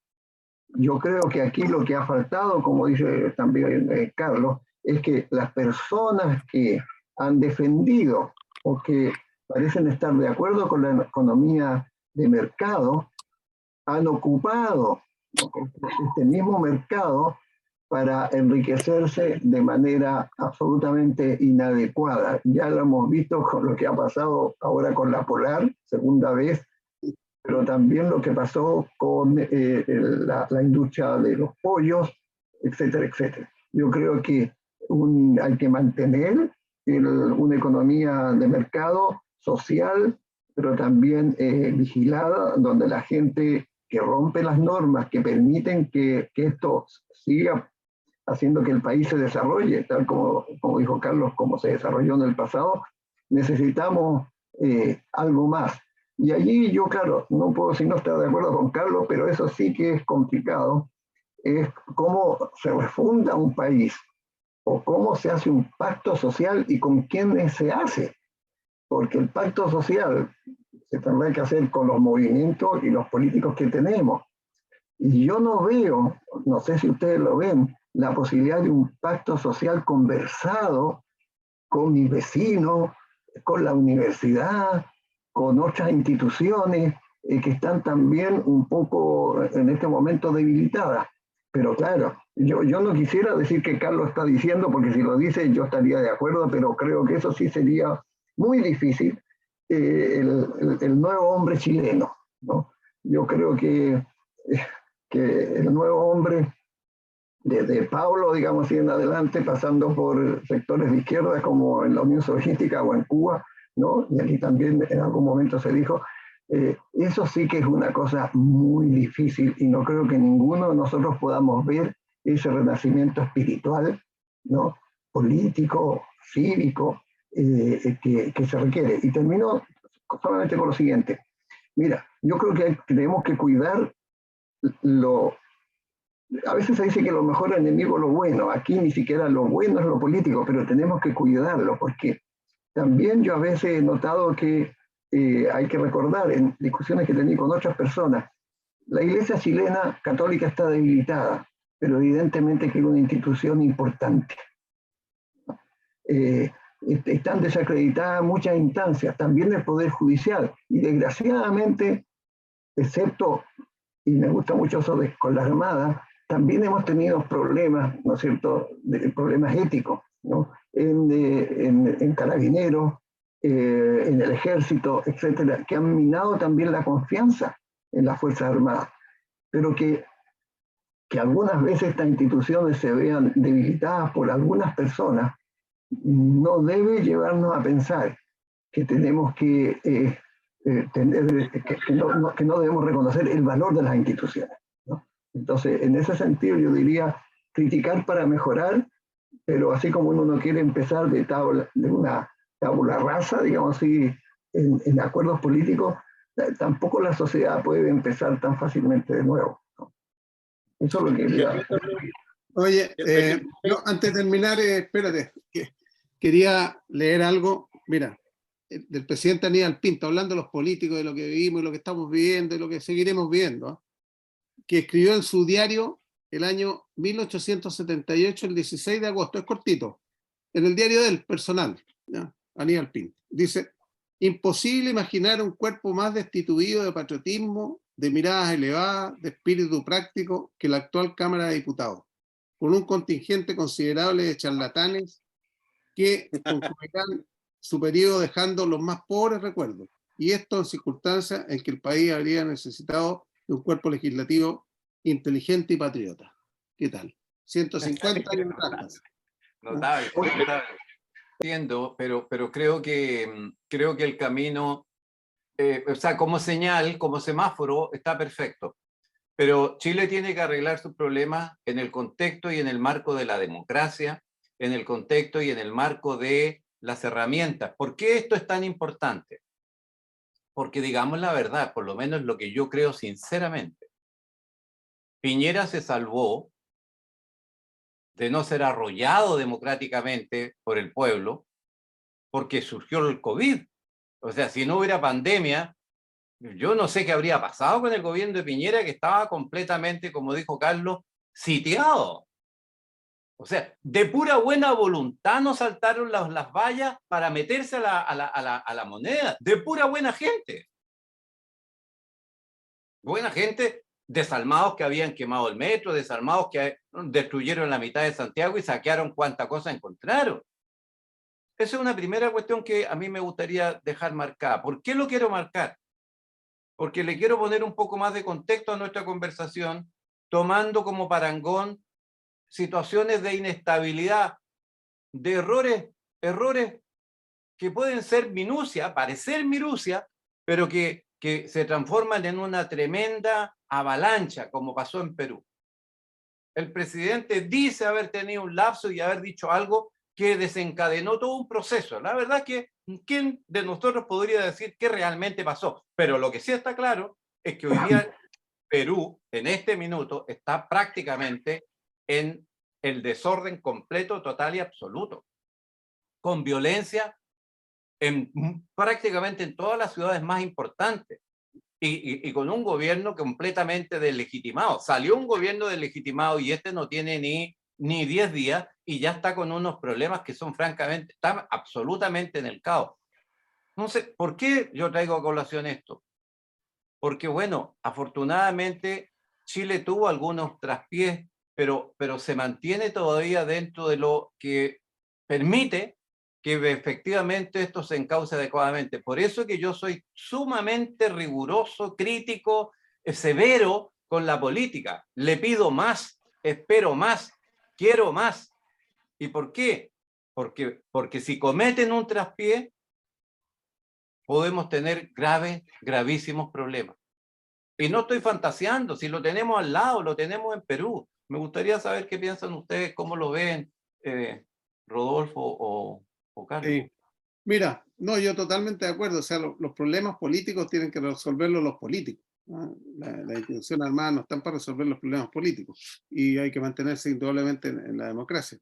Yo creo que aquí lo que ha faltado, como dice también Carlos, es que las personas que han defendido o que parecen estar de acuerdo con la economía de mercado han ocupado, ¿no?, este mismo mercado para enriquecerse de manera absolutamente inadecuada. Ya lo hemos visto con lo que ha pasado ahora con la Polar, segunda vez, pero también lo que pasó con la industria de los pollos, etcétera, etcétera. Yo creo que hay que mantener una economía de mercado social, pero también vigilada, donde la gente que rompe las normas, que permiten que esto siga haciendo que el país se desarrolle, tal como dijo Carlos, como se desarrolló en el pasado, necesitamos algo más. Y allí yo, claro, no puedo sino estar de acuerdo con Carlos, pero eso sí que es complicado, es cómo se refunda un país, o cómo se hace un pacto social y con quiénes se hace. Porque el pacto social se tendrá que hacer con los movimientos y los políticos que tenemos. Y yo no veo, no sé si ustedes lo ven, la posibilidad de un pacto social conversado con mis vecinos, con la universidad, con otras instituciones que están también un poco en este momento debilitadas. Pero claro, Yo no quisiera decir que Carlos está diciendo, porque si lo dice yo estaría de acuerdo, pero creo que eso sí sería muy difícil, el nuevo hombre chileno, ¿no? Yo creo que el nuevo hombre, desde Pablo, digamos así en adelante, pasando por sectores de izquierda como en la Unión Soviética o en Cuba, ¿no? Y aquí también en algún momento se dijo, eso sí que es una cosa muy difícil y no creo que ninguno de nosotros podamos ver ese renacimiento espiritual, ¿no? Político, cívico, que se requiere. Y termino solamente con lo siguiente. Mira, yo creo que tenemos que cuidar lo... A veces se dice que lo mejor enemigo es lo bueno. Aquí ni siquiera lo bueno es lo político, pero tenemos que cuidarlo porque también yo a veces he notado que hay que recordar en discusiones que he tenido con otras personas, la iglesia chilena católica está debilitada, pero evidentemente que es una institución importante. Están desacreditadas muchas instancias, también el Poder Judicial, y desgraciadamente, excepto, y me gusta mucho eso con la Armada, también hemos tenido problemas, ¿no es cierto?, problemas éticos, ¿no? En Carabineros, en el Ejército, etcétera, que han minado también la confianza en las Fuerzas Armadas, pero que algunas veces estas instituciones se vean debilitadas por algunas personas, no debe llevarnos a pensar que tenemos que que no debemos reconocer el valor de las instituciones, ¿no? Entonces, en ese sentido, yo diría criticar para mejorar, pero así como uno no quiere empezar de una tabula rasa, digamos así, en acuerdos políticos, tampoco la sociedad puede empezar tan fácilmente de nuevo, ¿no? Eso es lo que quería. Oye, yo antes de terminar, espérate, que quería leer algo, mira, del presidente Aníbal Pinto, hablando de los políticos, de lo que vivimos, de lo que estamos viviendo, de lo que seguiremos viendo, ¿eh? Que escribió en su diario el año 1878, el 16 de agosto, es cortito, en el diario del personal, ¿ya? Aníbal Pinto. Dice, imposible imaginar un cuerpo más destituido de patriotismo, de miradas elevadas, de espíritu práctico que la actual Cámara de Diputados, con un contingente considerable de charlatanes que concluirán su periodo dejando los más pobres recuerdos. Y esto en circunstancias en que el país habría necesitado de un cuerpo legislativo inteligente y patriota. ¿Qué tal? 150 años atrás. Notable, notable. Entiendo, pero creo que el camino, o sea, como señal, como semáforo, está perfecto. Pero Chile tiene que arreglar sus problemas en el contexto y en el marco de la democracia, en el contexto y en el marco de las herramientas. ¿Por qué esto es tan importante? Porque digamos la verdad, por lo menos lo que yo creo sinceramente, Piñera se salvó de no ser arrollado democráticamente por el pueblo porque surgió el COVID. O sea, si no hubiera pandemia, yo no sé qué habría pasado con el gobierno de Piñera, que estaba completamente, como dijo Carlos, sitiado. O sea, de pura buena voluntad no saltaron las vallas para meterse a la moneda. De pura buena gente. Buena gente, desalmados que habían quemado el metro, desalmados que destruyeron la mitad de Santiago y saquearon cuanta cosa encontraron. Esa es una primera cuestión que a mí me gustaría dejar marcada. ¿Por qué lo quiero marcar? Porque le quiero poner un poco más de contexto a nuestra conversación, tomando como parangón situaciones de inestabilidad, de errores que pueden ser minucia, parecer minucia, pero que se transforman en una tremenda avalancha, como pasó en Perú. El presidente dice haber tenido un lapso y haber dicho algo que desencadenó todo un proceso. La verdad que, ¿quién de nosotros podría decir qué realmente pasó? Pero lo que sí está claro es que hoy día Perú, en este minuto, está prácticamente en el desorden completo, total y absoluto, con violencia prácticamente en todas las ciudades más importantes y con un gobierno completamente deslegitimado. Salió un gobierno deslegitimado y este no tiene ni 10 días y ya está con unos problemas que son francamente, están absolutamente en el caos. Entonces, ¿por qué yo traigo a colación esto? Porque, bueno, afortunadamente Chile tuvo algunos traspiés pero se mantiene todavía dentro de lo que permite que efectivamente esto se encauce adecuadamente. Por eso que yo soy sumamente riguroso, crítico, severo con la política. Le pido más, espero más, quiero más. ¿Y por qué? Porque si cometen un traspié, podemos tener gravísimos problemas. Y no estoy fantaseando, si lo tenemos al lado, lo tenemos en Perú. Me gustaría saber qué piensan ustedes, cómo lo ven, Rodolfo o Carlos. Sí. Mira, no, yo totalmente de acuerdo. O sea, los problemas políticos tienen que resolverlos los políticos, ¿no? Las instituciones armadas no están para resolver los problemas políticos y hay que mantenerse indudablemente en la democracia.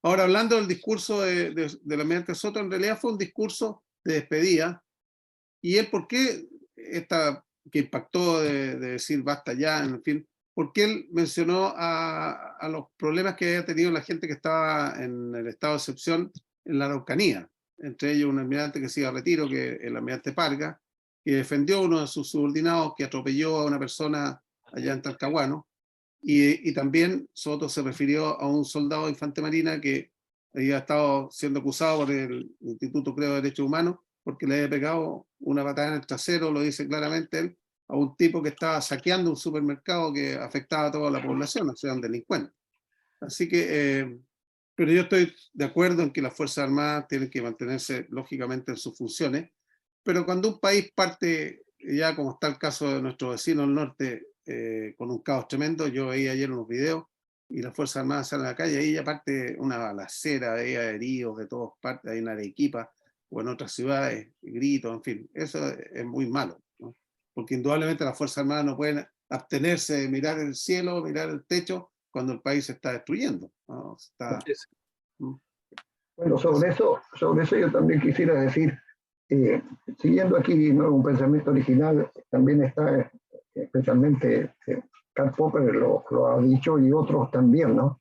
Ahora, hablando del discurso del almirante Soto, en realidad fue un discurso de despedida. ¿Y él por qué que impactó de decir basta ya, en fin? Porque él mencionó a los problemas que había tenido la gente que estaba en el estado de excepción en la Araucanía, entre ellos un almirante que se iba a retiro, que el almirante Parga, que defendió a uno de sus subordinados que atropelló a una persona allá en Talcahuano, y también Soto se refirió a un soldado de Infante Marina que había estado siendo acusado por el Instituto, creo, de Derechos Humanos, porque le había pegado una patada en el trasero, lo dice claramente él, a un tipo que estaba saqueando un supermercado que afectaba a toda la población, o sea, un delincuente. Así que, pero yo estoy de acuerdo en que las Fuerzas Armadas tienen que mantenerse lógicamente en sus funciones, pero cuando un país parte, ya como está el caso de nuestro vecino del norte, con un caos tremendo, yo veía ayer unos videos y las Fuerzas Armadas salen a la calle, ahí ya parte una balacera, veía heridos de todas partes, hay en Arequipa o en otras ciudades, gritos, en fin, eso es muy malo, ¿no? Porque indudablemente las Fuerzas Armadas no pueden abstenerse de mirar el cielo, mirar el techo, cuando el país se está destruyendo, ¿no? Bueno, sobre eso yo también quisiera decir, siguiendo aquí, ¿no?, un pensamiento original, también está especialmente Karl Popper lo ha dicho y otros también, ¿no?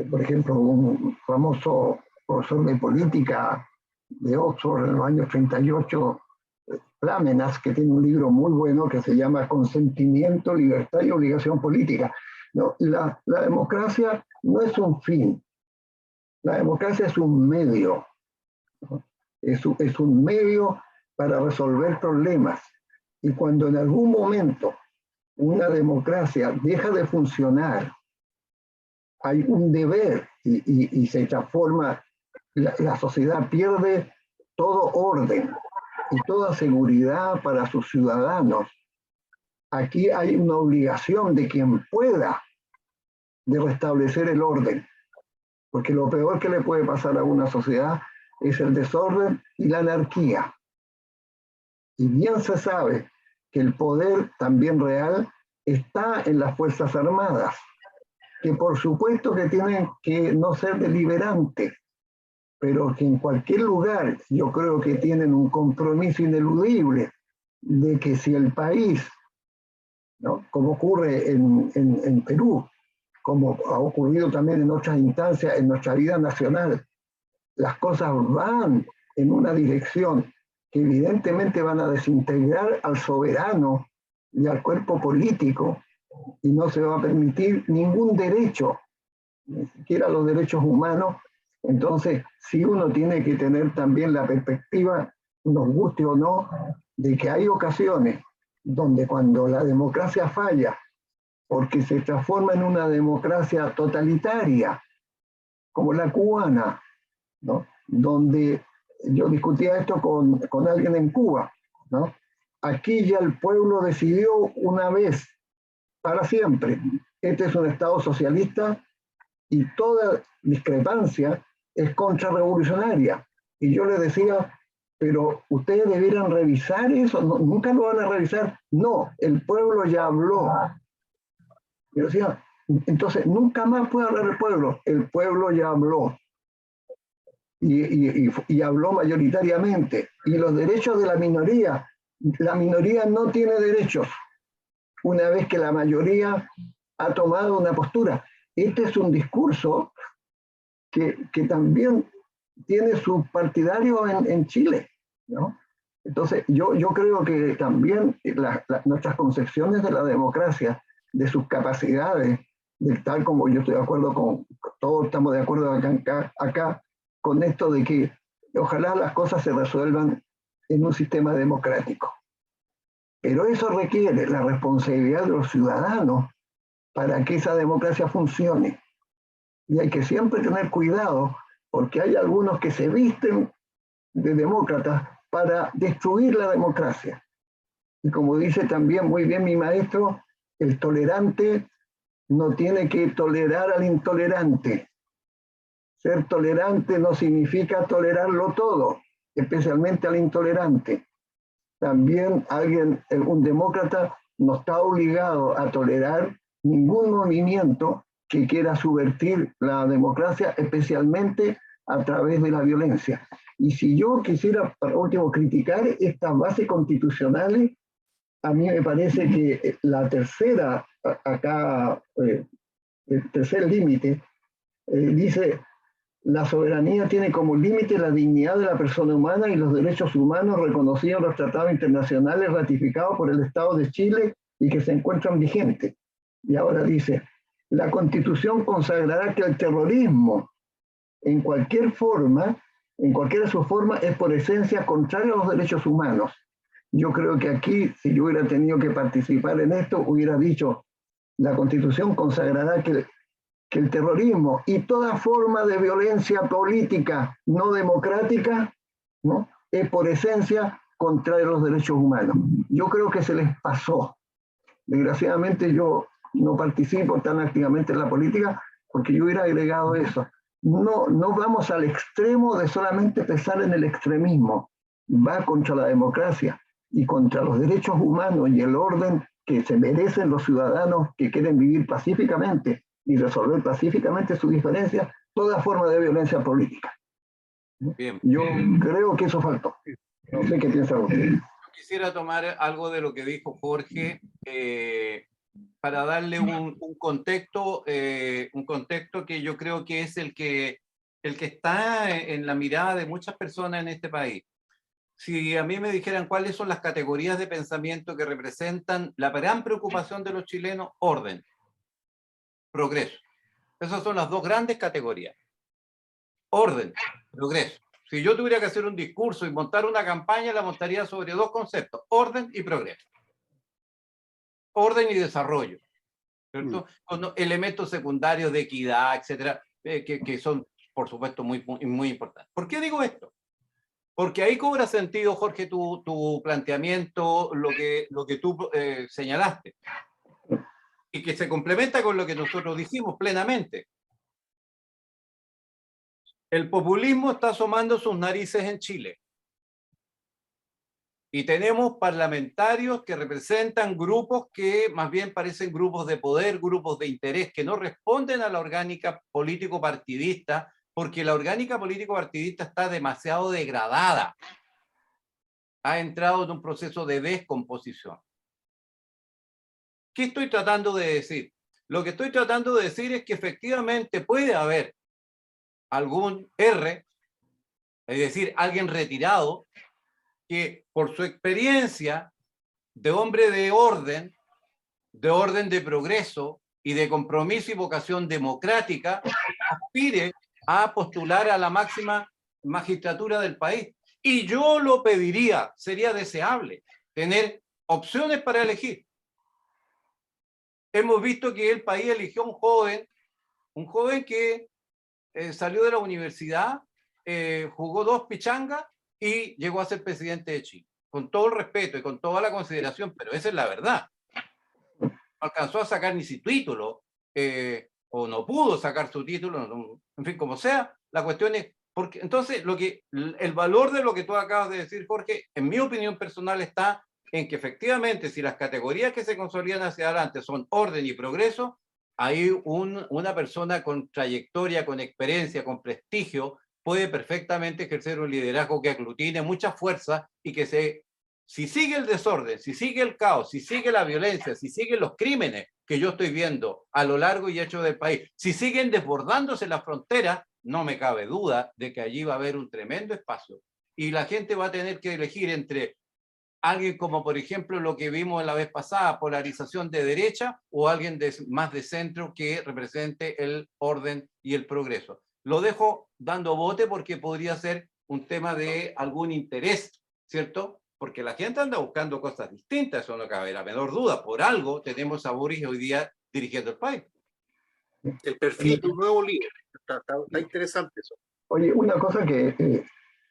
Por ejemplo, un famoso profesor de política de Oxford en los años 38, Plamenas, que tiene un libro muy bueno que se llama Consentimiento, Libertad y Obligación Política. No, la democracia no es un fin, la democracia es un medio, ¿no? Es un medio para resolver problemas. Y cuando en algún momento una democracia deja de funcionar, hay un deber y se transforma, la sociedad pierde todo orden y toda seguridad para sus ciudadanos. Aquí hay una obligación de quien pueda de restablecer el orden, porque lo peor que le puede pasar a una sociedad es el desorden y la anarquía. Y bien se sabe que el poder también real está en las Fuerzas Armadas, que por supuesto que tienen que no ser deliberantes, pero que en cualquier lugar yo creo que tienen un compromiso ineludible de que si el país, ¿no?, como ocurre en Perú, como ha ocurrido también en otras instancias en nuestra vida nacional, las cosas van en una dirección que evidentemente van a desintegrar al soberano y al cuerpo político, y no se va a permitir ningún derecho, ni siquiera los derechos humanos. Entonces, sí, uno tiene que tener también la perspectiva, nos guste o no, de que hay ocasiones donde cuando la democracia falla, porque se transforma en una democracia totalitaria, como la cubana, ¿no?, donde yo discutía esto con alguien en Cuba, ¿no? Aquí ya el pueblo decidió una vez, para siempre, este es un Estado socialista y toda discrepancia es contrarrevolucionaria. Y yo le decía, pero ustedes debieran revisar eso, no, nunca lo van a revisar. No, el pueblo ya habló. Yo decía, entonces nunca más puede hablar el pueblo ya habló. Y habló mayoritariamente. Y los derechos de la minoría no tiene derechos una vez que la mayoría ha tomado una postura. Este es un discurso que también tiene sus partidarios en Chile, ¿no? Entonces, yo creo que también nuestras concepciones de la democracia, de sus capacidades, tal como yo estoy de acuerdo con, todos estamos de acuerdo acá con esto de que ojalá las cosas se resuelvan en un sistema democrático. Pero eso requiere la responsabilidad de los ciudadanos para que esa democracia funcione. Y hay que siempre tener cuidado, porque hay algunos que se visten de demócratas para destruir la democracia. Y como dice también muy bien mi maestro, el tolerante no tiene que tolerar al intolerante. Ser tolerante no significa tolerarlo todo, especialmente al intolerante. También un demócrata no está obligado a tolerar ningún movimiento que quiera subvertir la democracia, especialmente a través de la violencia. Y si yo quisiera, por último, criticar estas bases constitucionales, a mí me parece que la tercera, el tercer límite, dice: la soberanía tiene como límite la dignidad de la persona humana y los derechos humanos reconocidos en los tratados internacionales ratificados por el Estado de Chile y que se encuentran vigentes. Y ahora dice: la Constitución consagrará que el terrorismo, en cualquiera de sus formas, es por esencia contrario a los derechos humanos. Yo creo que aquí, si yo hubiera tenido que participar en esto, hubiera dicho: la Constitución consagrará que el terrorismo y toda forma de violencia política no democrática, ¿no?, es por esencia contrario a los derechos humanos. Yo creo que se les pasó. Desgraciadamente yo no participo tan activamente en la política, porque yo hubiera agregado eso. No vamos al extremo de solamente pensar en el extremismo. Va contra la democracia y contra los derechos humanos y el orden que se merecen los ciudadanos que quieren vivir pacíficamente y resolver pacíficamente sus diferencias, toda forma de violencia política. Bien. Yo creo que eso faltó. No sé qué piensa usted. Yo quisiera tomar algo de lo que dijo Jorge para darle un contexto que yo creo que es el que está en la mirada de muchas personas en este país. Si a mí me dijeran cuáles son las categorías de pensamiento que representan la gran preocupación de los chilenos: orden, progreso. Esas son las dos grandes categorías. Orden, progreso. Si yo tuviera que hacer un discurso y montar una campaña, la montaría sobre dos conceptos: orden y progreso. Orden y desarrollo, ¿cierto? Con elementos secundarios de equidad, etcétera, que son, por supuesto, muy, muy importantes. ¿Por qué digo esto? Porque ahí cobra sentido, Jorge, tu planteamiento, lo que tú señalaste, y que se complementa con lo que nosotros dijimos plenamente. El populismo está asomando sus narices en Chile. Y tenemos parlamentarios que representan grupos que más bien parecen grupos de poder, grupos de interés, que no responden a la orgánica político-partidista, porque la orgánica político-partidista está demasiado degradada. Ha entrado en un proceso de descomposición. ¿Qué estoy tratando de decir? Lo que estoy tratando de decir es que efectivamente puede haber algún R, es decir, alguien retirado, que por su experiencia de hombre de orden de progreso y de compromiso y vocación democrática, aspire a postular a la máxima magistratura del país. Y yo lo pediría, sería deseable tener opciones para elegir. Hemos visto que el país eligió un joven que salió de la universidad, jugó 2 pichangas y llegó a ser presidente de Chile. Con todo el respeto y con toda la consideración, pero esa es la verdad. No alcanzó a sacar ni su título, o no pudo sacar su título, en fin, como sea, la cuestión es, porque entonces el valor de lo que tú acabas de decir, Jorge, en mi opinión personal está en que efectivamente si las categorías que se consolidan hacia adelante son orden y progreso, hay una persona con trayectoria, con experiencia, con prestigio, puede perfectamente ejercer un liderazgo que aglutine mucha fuerza y que si sigue el desorden, si sigue el caos, si sigue la violencia, si siguen los crímenes que yo estoy viendo a lo largo y ancho del país, si siguen desbordándose las fronteras, no me cabe duda de que allí va a haber un tremendo espacio y la gente va a tener que elegir entre alguien como, por ejemplo, lo que vimos la vez pasada, polarización de derecha, o alguien más de centro que represente el orden y el progreso. Lo dejo dando bote porque podría ser un tema de algún interés, ¿cierto? Porque la gente anda buscando cosas distintas, eso no cabe la menor duda. Por algo tenemos a Boris hoy día dirigiendo el país. El perfil de un nuevo líder. Está interesante eso. Oye, una cosa que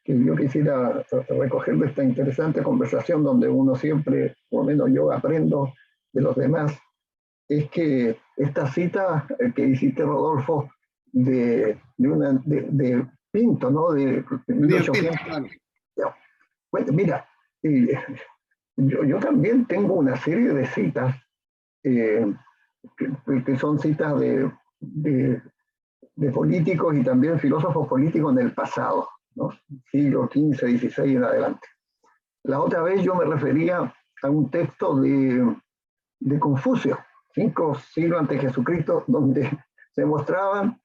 yo quisiera recoger de esta interesante conversación donde uno siempre, por lo menos yo aprendo de los demás, es que esta cita que hiciste, Rodolfo, de Pinto, ¿no? De 1800. Bueno, mira, yo también tengo una serie de citas que son citas de políticos y también filósofos políticos en el pasado, ¿no? Siglo XV, XVI en adelante. La otra vez yo me refería a un texto de Confucio, 5 siglos antes de Jesucristo, donde se mostraban,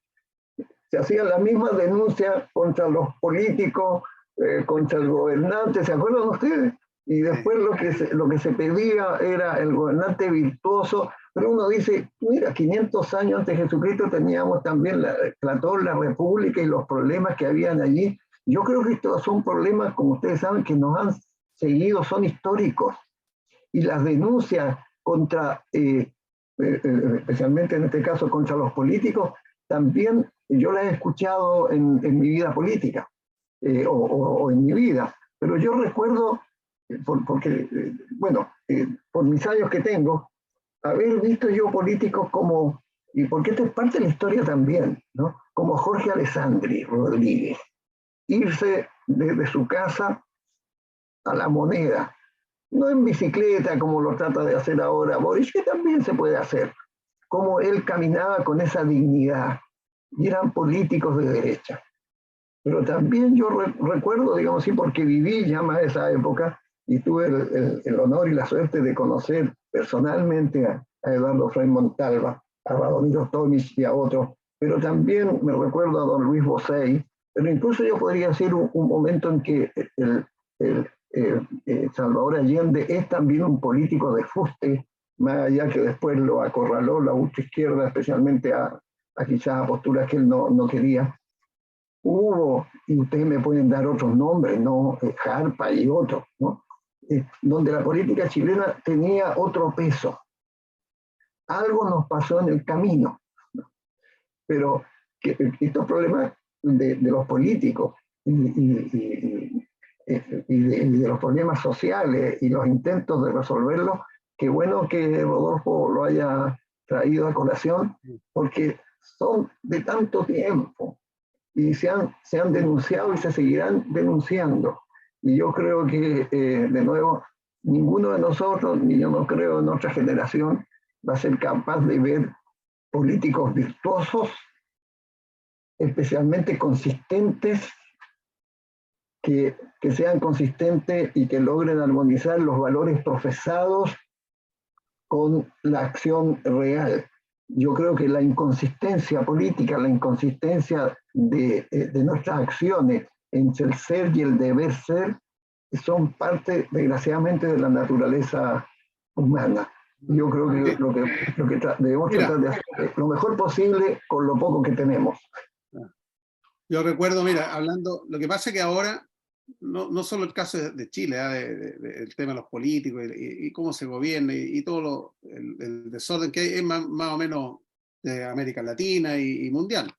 se hacían las mismas denuncias contra los políticos, contra el gobernante, ¿se acuerdan ustedes? Y después lo que se pedía era el gobernante virtuoso, pero uno dice, mira, 500 años antes de Jesucristo teníamos también Platón, la República y los problemas que habían allí. Yo creo que estos son problemas, como ustedes saben, que nos han seguido, son históricos. Y las denuncias contra, especialmente en este caso contra los políticos, también yo las he escuchado en mi vida política o en mi vida. Pero yo recuerdo, porque, bueno, por mis años que tengo, haber visto yo políticos como, y porque esto es parte de la historia también, ¿no? Como Jorge Alessandri Rodríguez, irse desde su casa a La Moneda, no en bicicleta como lo trata de hacer ahora Boris, que también se puede hacer, como él caminaba con esa dignidad, y eran políticos de derecha. Pero también yo recuerdo, digamos así, porque viví ya más esa época, y tuve el honor y la suerte de conocer personalmente a Eduardo Frei Montalva, a Radomiro Tomic y a otros, pero también me recuerdo a don Luis Bosei, pero incluso yo podría decir un momento en que Salvador Allende es también un político de fuste, más allá que después lo acorraló la ultraizquierda, especialmente a quizás a posturas que él no quería. Hubo, y ustedes me pueden dar otros nombres, ¿no? Jarpa y otros, ¿no? Donde la política chilena tenía otro peso. Algo nos pasó en el camino, ¿no? Pero estos problemas de los políticos y de los problemas sociales y los intentos de resolverlos, qué bueno que Rodolfo lo haya traído a colación, porque son de tanto tiempo y se han denunciado y se seguirán denunciando. Y yo creo que, de nuevo, ninguno de nosotros, ni yo no creo en otra generación, va a ser capaz de ver políticos virtuosos, especialmente consistentes, que sean consistentes y que logren armonizar los valores profesados con la acción real. Yo creo que la inconsistencia política, la inconsistencia de nuestras acciones entre el ser y el deber ser, son parte, desgraciadamente, de la naturaleza humana. Yo creo que lo que debemos tratar de hacer es lo mejor posible con lo poco que tenemos. Yo recuerdo, mira, hablando, lo que pasa es que ahora, no solo el caso de Chile, el tema de los políticos y cómo se gobierna y todo el desorden que hay, es más o menos de América Latina y mundial.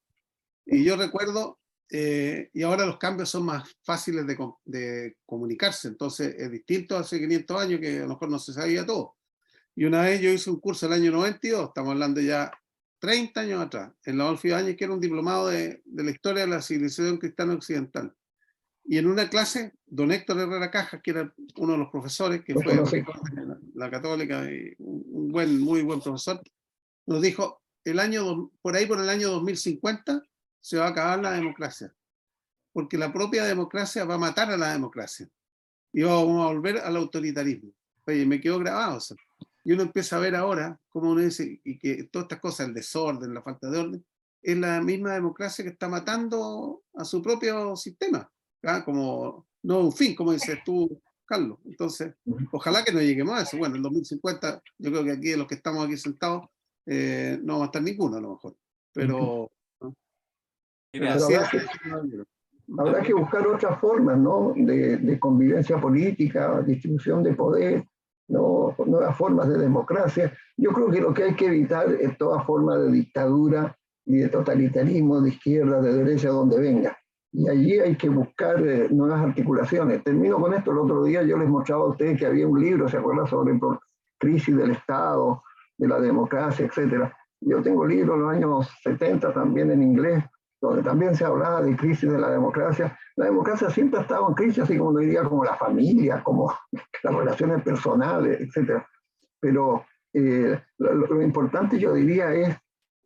Y yo recuerdo, y ahora los cambios son más fáciles de comunicarse, entonces es distinto hace 500 años que a lo mejor no se sabía todo. Y una vez yo hice un curso el año 92, estamos hablando ya 30 años atrás, en la Adolfo Ibáñez, que era un diplomado de la historia de la civilización cristiana occidental. Y en una clase, don Héctor Herrera Cajas, que era uno de los profesores, que fue la Católica, y muy buen profesor, nos dijo, por el año 2050 se va a acabar la democracia, porque la propia democracia va a matar a la democracia, y vamos a volver al autoritarismo. Oye, me quedó grabado eso. Y uno empieza a ver ahora, como uno dice, y que todas estas cosas, el desorden, la falta de orden, es la misma democracia que está matando a su propio sistema. ¿Ah? Como, no un fin, como dices tú, Carlos. Entonces, ojalá que no lleguemos a eso. Bueno, en 2050, yo creo que aquí, de los que estamos aquí sentados, no va a estar ninguno a lo mejor. Pero, Mira, pero Pero sí, habrá que buscar otras formas, ¿no? De convivencia política, distribución de poder, ¿no? Nuevas formas de democracia. Yo creo que lo que hay que evitar es toda forma de dictadura y de totalitarismo de izquierda, de derecha, donde venga. Y allí hay que buscar nuevas articulaciones. Termino con esto. El otro día yo les mostraba a ustedes que había un libro, ¿se acuerdan? Sobre crisis del Estado, de la democracia, etcétera. Yo tengo libros de los años 70 también en inglés, donde también se hablaba de crisis de la democracia. La democracia siempre ha estado en crisis, así como diría, como la familia, como las relaciones personales, etc. Pero lo importante, yo diría, es,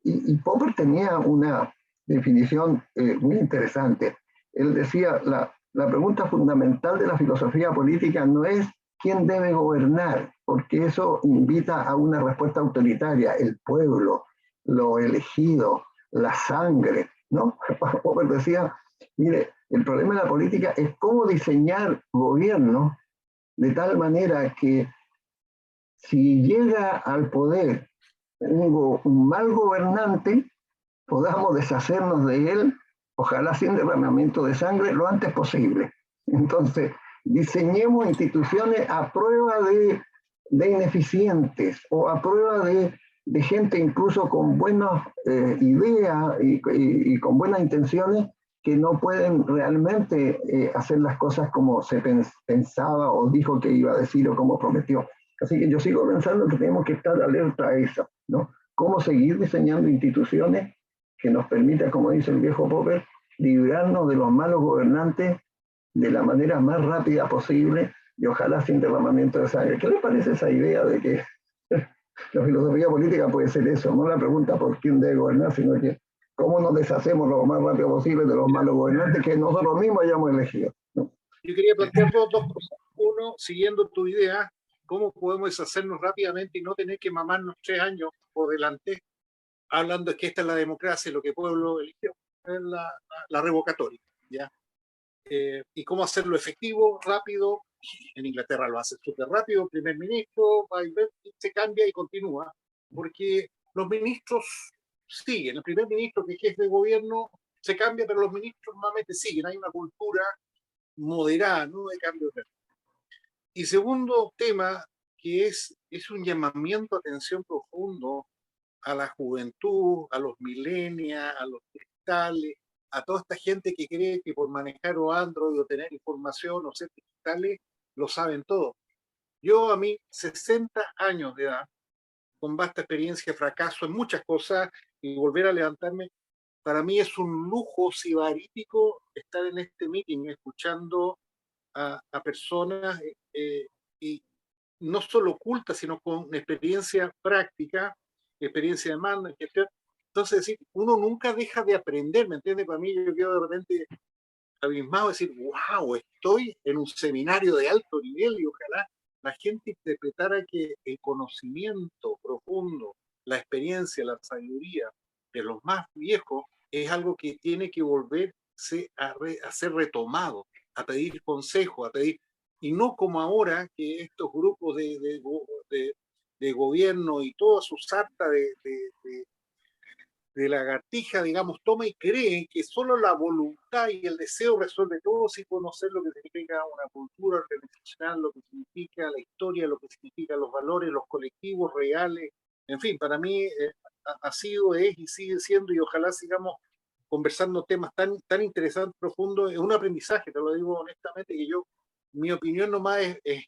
y Popper tenía una definición muy interesante. Él decía, la pregunta fundamental de la filosofía política no es quién debe gobernar, porque eso invita a una respuesta autoritaria, el pueblo, lo elegido, la sangre, ¿no? Popper decía, mire, el problema de la política es cómo diseñar gobierno de tal manera que si llega al poder un mal gobernante, podamos deshacernos de él, ojalá sin derramamiento de sangre, lo antes posible. Entonces, diseñemos instituciones a prueba de ineficientes o a prueba de gente incluso con buenas ideas y con buenas intenciones que no pueden realmente hacer las cosas como se pensaba o dijo que iba a decir o como prometió. Así que yo sigo pensando que tenemos que estar alerta a eso, ¿no? Cómo seguir diseñando instituciones que nos permitan, como dice el viejo Popper, librarnos de los malos gobernantes de la manera más rápida posible y ojalá sin derramamiento de sangre. ¿Qué le parece esa idea de que la filosofía política puede ser eso? No la pregunta por quién debe gobernar, sino que cómo nos deshacemos lo más rápido posible de los malos gobernantes que nosotros mismos hayamos elegido, ¿no? Yo quería plantear dos cosas. Uno, siguiendo tu idea, ¿cómo podemos deshacernos rápidamente y no tener que mamarnos 3 años por delante hablando de que esta es la democracia, lo que el pueblo eligió, es la revocatoria, ¿ya? Y cómo hacerlo efectivo, rápido. En Inglaterra lo hace súper rápido, el primer ministro va y se cambia y continúa, porque los ministros siguen, el primer ministro que es jefe de gobierno se cambia, pero los ministros normalmente siguen, hay una cultura moderada, ¿no?, de cambio de. Y segundo tema, que es un llamamiento a atención profundo a la juventud, a los millennials, a los digitales, a toda esta gente que cree que por manejar o Android o tener información o ser digitales, lo saben todo. Yo a mí, 60 años de edad, con vasta experiencia, fracaso en muchas cosas y volver a levantarme, para mí es un lujo sibarítico estar en este meeting escuchando a personas y no solo cultas, sino con experiencia práctica, experiencia de mando, en gestión. Entonces, decir, uno nunca deja de aprender, ¿me entiendes? Para mí, yo quedo de repente abismado, decir, wow, estoy en un seminario de alto nivel y ojalá la gente interpretara que el conocimiento profundo, la experiencia, la sabiduría de los más viejos es algo que tiene que volverse a ser retomado, a pedir consejo, a pedir, y no como ahora que estos grupos de gobierno y toda su sarta de lagartija, digamos, toma y cree que solo la voluntad y el deseo resuelve todo sin conocer lo que significa una cultura organizacional, lo que significa la historia, lo que significan los valores, los colectivos reales. En fin, para mí ha sido, es y sigue siendo, y ojalá sigamos conversando temas tan interesantes, profundos. Es un aprendizaje, te lo digo honestamente, que yo, mi opinión nomás es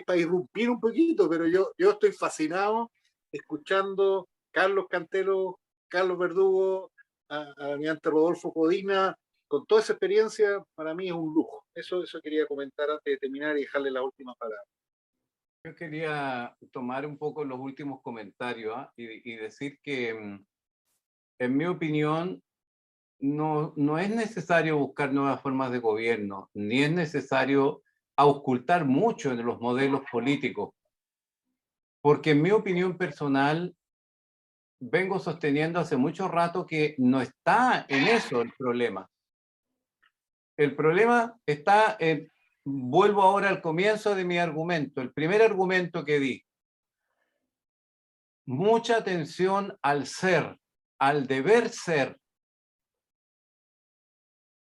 para irrumpir un poquito, pero yo estoy fascinado escuchando Carlos Cantelo, Carlos Verdugo, a mi ante Rodolfo Codina, con toda esa experiencia, para mí es un lujo. Eso quería comentar antes de terminar y dejarle las últimas palabras. Yo quería tomar un poco los últimos comentarios y decir que, en mi opinión, no es necesario buscar nuevas formas de gobierno, ni es necesario auscultar mucho en los modelos políticos, porque en mi opinión personal, vengo sosteniendo hace mucho rato que no está en eso el problema. El problema está en vuelvo ahora al comienzo de mi argumento, el primer argumento que di. Mucha atención al ser, al deber ser,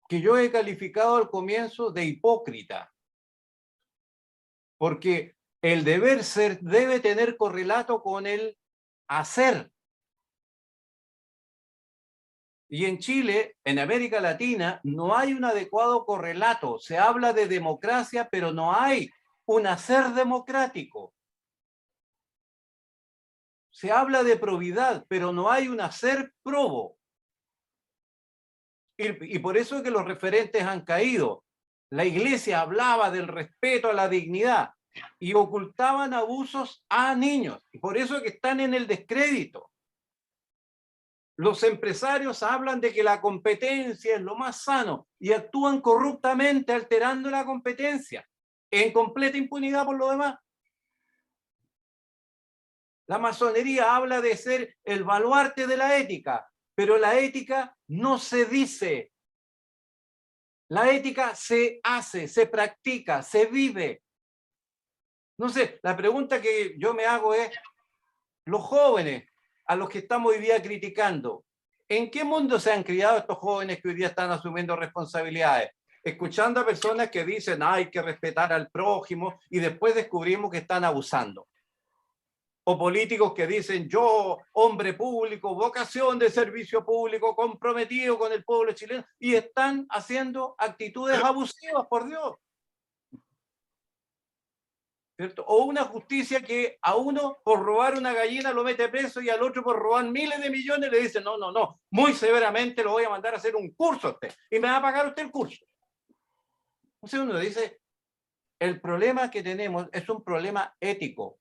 que yo he calificado al comienzo de hipócrita, porque el deber ser debe tener correlato con el hacer. Y en Chile, en América Latina, no hay un adecuado correlato. Se habla de democracia, pero no hay un hacer democrático. Se habla de probidad, pero no hay un hacer probo. Y por eso es que los referentes han caído. La Iglesia hablaba del respeto a la dignidad y ocultaban abusos a niños. Y por eso es que están en el descrédito. Los empresarios hablan de que la competencia es lo más sano y actúan corruptamente alterando la competencia, en completa impunidad por lo demás. La masonería habla de ser el baluarte de la ética, pero la ética no se dice. La ética se hace, se practica, se vive. No sé, la pregunta que yo me hago es, los jóvenes a los que estamos hoy día criticando, ¿en qué mundo se han criado estos jóvenes que hoy día están asumiendo responsabilidades? Escuchando a personas que dicen, hay que respetar al prójimo, y después descubrimos que están abusando. O políticos que dicen, yo, hombre público, vocación de servicio público, comprometido con el pueblo chileno, y están haciendo actitudes abusivas, por Dios. ¿Cierto? O una justicia que a uno por robar una gallina lo mete preso y al otro por robar miles de millones le dice, no, no, no, muy severamente lo voy a mandar a hacer un curso a usted y me va a pagar usted el curso. Entonces uno dice, el problema que tenemos es un problema ético.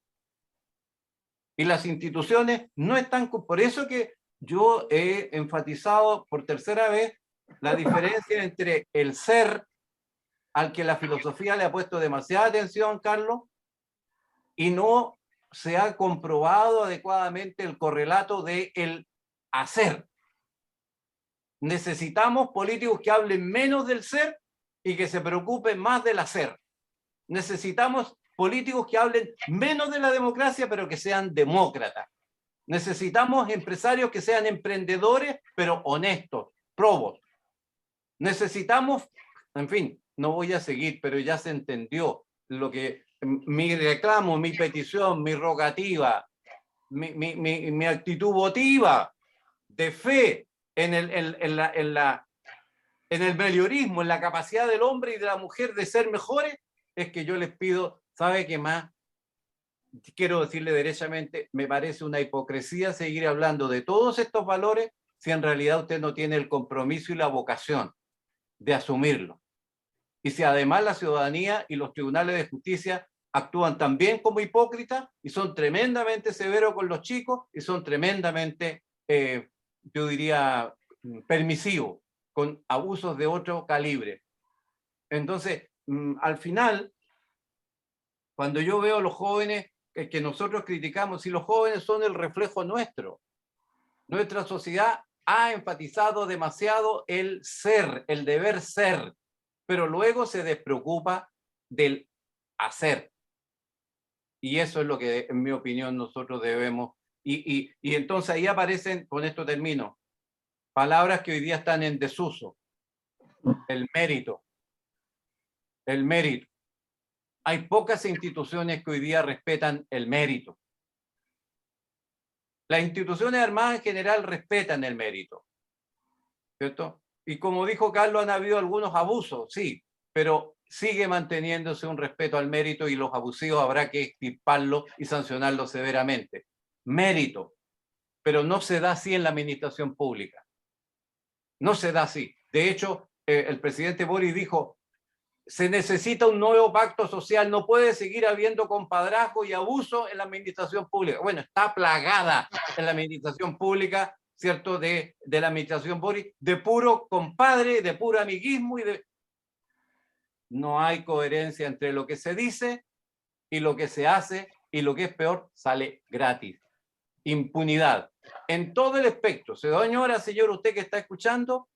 Y las instituciones no están... Por eso que yo he enfatizado por tercera vez la diferencia entre el ser, al que la filosofía le ha puesto demasiada atención, Carlos, y no se ha comprobado adecuadamente el correlato de el hacer. Necesitamos políticos que hablen menos del ser y que se preocupen más del hacer. Necesitamos políticos que hablen menos de la democracia, pero que sean demócratas. Necesitamos empresarios que sean emprendedores, pero honestos, probos. Necesitamos, en fin, no voy a seguir, pero ya se entendió lo que mi reclamo, mi petición, mi rogativa, mi actitud votiva de fe en el meliorismo, en la capacidad del hombre y de la mujer de ser mejores, es que yo les pido, ¿sabe qué más? Quiero decirle derechamente, me parece una hipocresía seguir hablando de todos estos valores si en realidad usted no tiene el compromiso y la vocación de asumirlo. Y si además la ciudadanía y los tribunales de justicia actúan también como hipócritas y son tremendamente severos con los chicos y son tremendamente, yo diría, permisivos, con abusos de otro calibre. Entonces, al final, cuando yo veo a los jóvenes que nosotros criticamos, si los jóvenes son el reflejo nuestro, nuestra sociedad ha enfatizado demasiado el ser, el deber ser, pero luego se despreocupa del hacer. Y eso es lo que, en mi opinión, nosotros debemos. Y entonces ahí aparecen, con esto termino, palabras que hoy día están en desuso. El mérito. El mérito. Hay pocas instituciones que hoy día respetan el mérito. Las instituciones armadas en general respetan el mérito, ¿cierto? Y como dijo Carlos, han habido algunos abusos, sí, pero sigue manteniéndose un respeto al mérito y los abusivos habrá que extirparlos y sancionarlos severamente. Mérito, pero no se da así en la administración pública. No se da así. De hecho, el presidente Boric dijo, se necesita un nuevo pacto social, no puede seguir habiendo compadrazgo y abuso en la administración pública. Bueno, está plagada en la administración pública, ¿cierto? De la administración Boric, de puro compadre, de puro amiguismo y de... No hay coherencia entre lo que se dice y lo que se hace, y lo que es peor, sale gratis. Impunidad. En todo el espectro. Señora, señor, usted que está escuchando,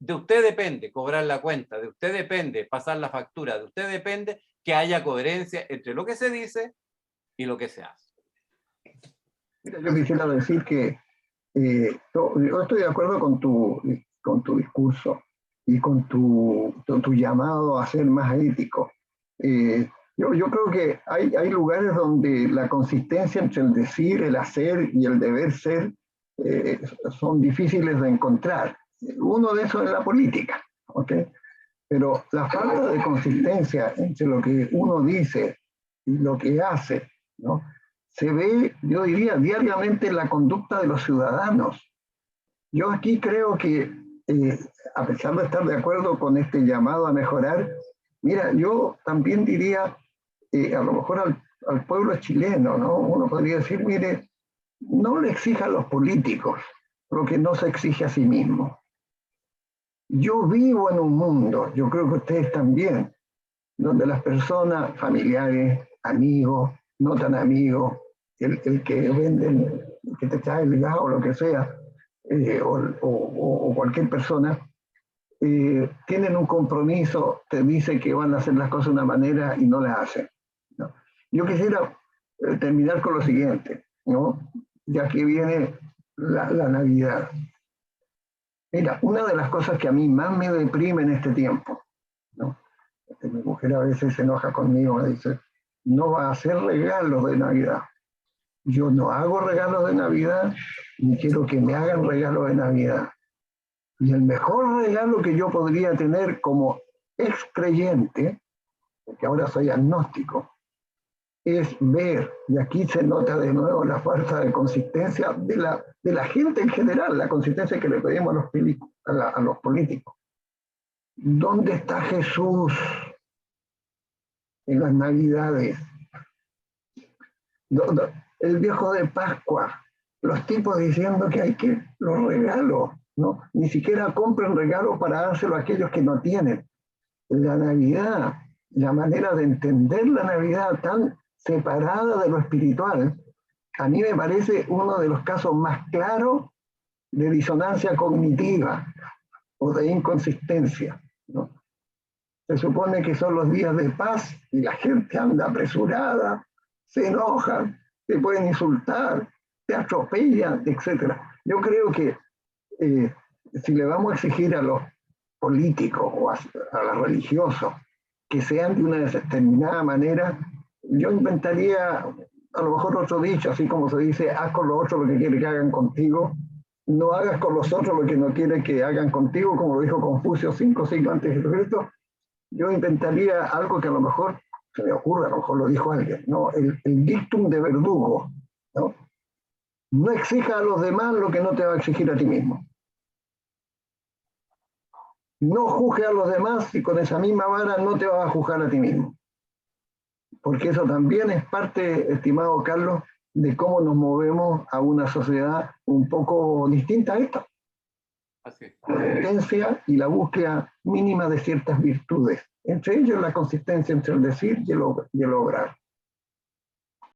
de usted depende cobrar la cuenta, de usted depende pasar la factura, de usted depende que haya coherencia entre lo que se dice y lo que se hace. Mira, yo quisiera decir que yo estoy de acuerdo con tu discurso y con tu llamado a ser más ético. Yo creo que hay lugares donde la consistencia entre el decir, el hacer y el deber ser son difíciles de encontrar. Uno de esos es la política, ¿ok? Pero la falta de consistencia entre lo que uno dice y lo que hace, ¿no? Se ve, yo diría, diariamente en la conducta de los ciudadanos. Yo aquí creo que, a pesar de estar de acuerdo con este llamado a mejorar, mira, yo también diría, a lo mejor al pueblo chileno, ¿no? Uno podría decir, mire, no le exija a los políticos lo que no se exige a sí mismo. Yo vivo en un mundo, yo creo que ustedes también, donde las personas, familiares, amigos, no tan amigos, el que venden, el que te trae el gas o lo que sea, o cualquier persona, tienen un compromiso, te dice que van a hacer las cosas de una manera y no las hacen, ¿no? Yo quisiera terminar con lo siguiente, ¿no? Ya que viene la Navidad. Mira, una de las cosas que a mí más me deprime en este tiempo, ¿no? Mi mujer a veces se enoja conmigo, me dice, no va a hacer regalos de Navidad. Yo no hago regalos de Navidad, ni quiero que me hagan regalos de Navidad. Y el mejor regalo que yo podría tener como ex creyente, porque ahora soy agnóstico, es ver, y aquí se nota de nuevo la falta de consistencia de la gente en general, la consistencia que le pedimos a los políticos. ¿Dónde está Jesús en las Navidades? El viejo de Pascua, los tipos diciendo que hay que los regalos, ¿no? Ni siquiera compren regalos para dárselo a aquellos que no tienen. La Navidad, la manera de entender la Navidad tan separada de lo espiritual, a mí me parece uno de los casos más claros de disonancia cognitiva o de inconsistencia, ¿no? Se supone que son los días de paz y la gente anda apresurada, se enojan, te pueden insultar, te atropellan, etc. Yo creo que si le vamos a exigir a los políticos o a los religiosos que sean de una determinada manera, yo inventaría a lo mejor otro dicho, así como se dice, haz con los otros lo que quiere que hagan contigo, no hagas con los otros lo que no quiere que hagan contigo, como lo dijo Confucio 5 siglos antes de Jesucristo. Yo inventaría algo que a lo mejor se me ocurre, a lo mejor lo dijo alguien, ¿no? El dictum de Verdugo, ¿no? No exija a los demás lo que no te va a exigir a ti mismo. No juzgue a los demás y con esa misma vara no te vas a juzgar a ti mismo. Porque eso también es parte, estimado Carlos, de cómo nos movemos a una sociedad un poco distinta a esta. Así es. La consistencia y la búsqueda mínima de ciertas virtudes. Entre ellos la consistencia entre el decir y el obrar.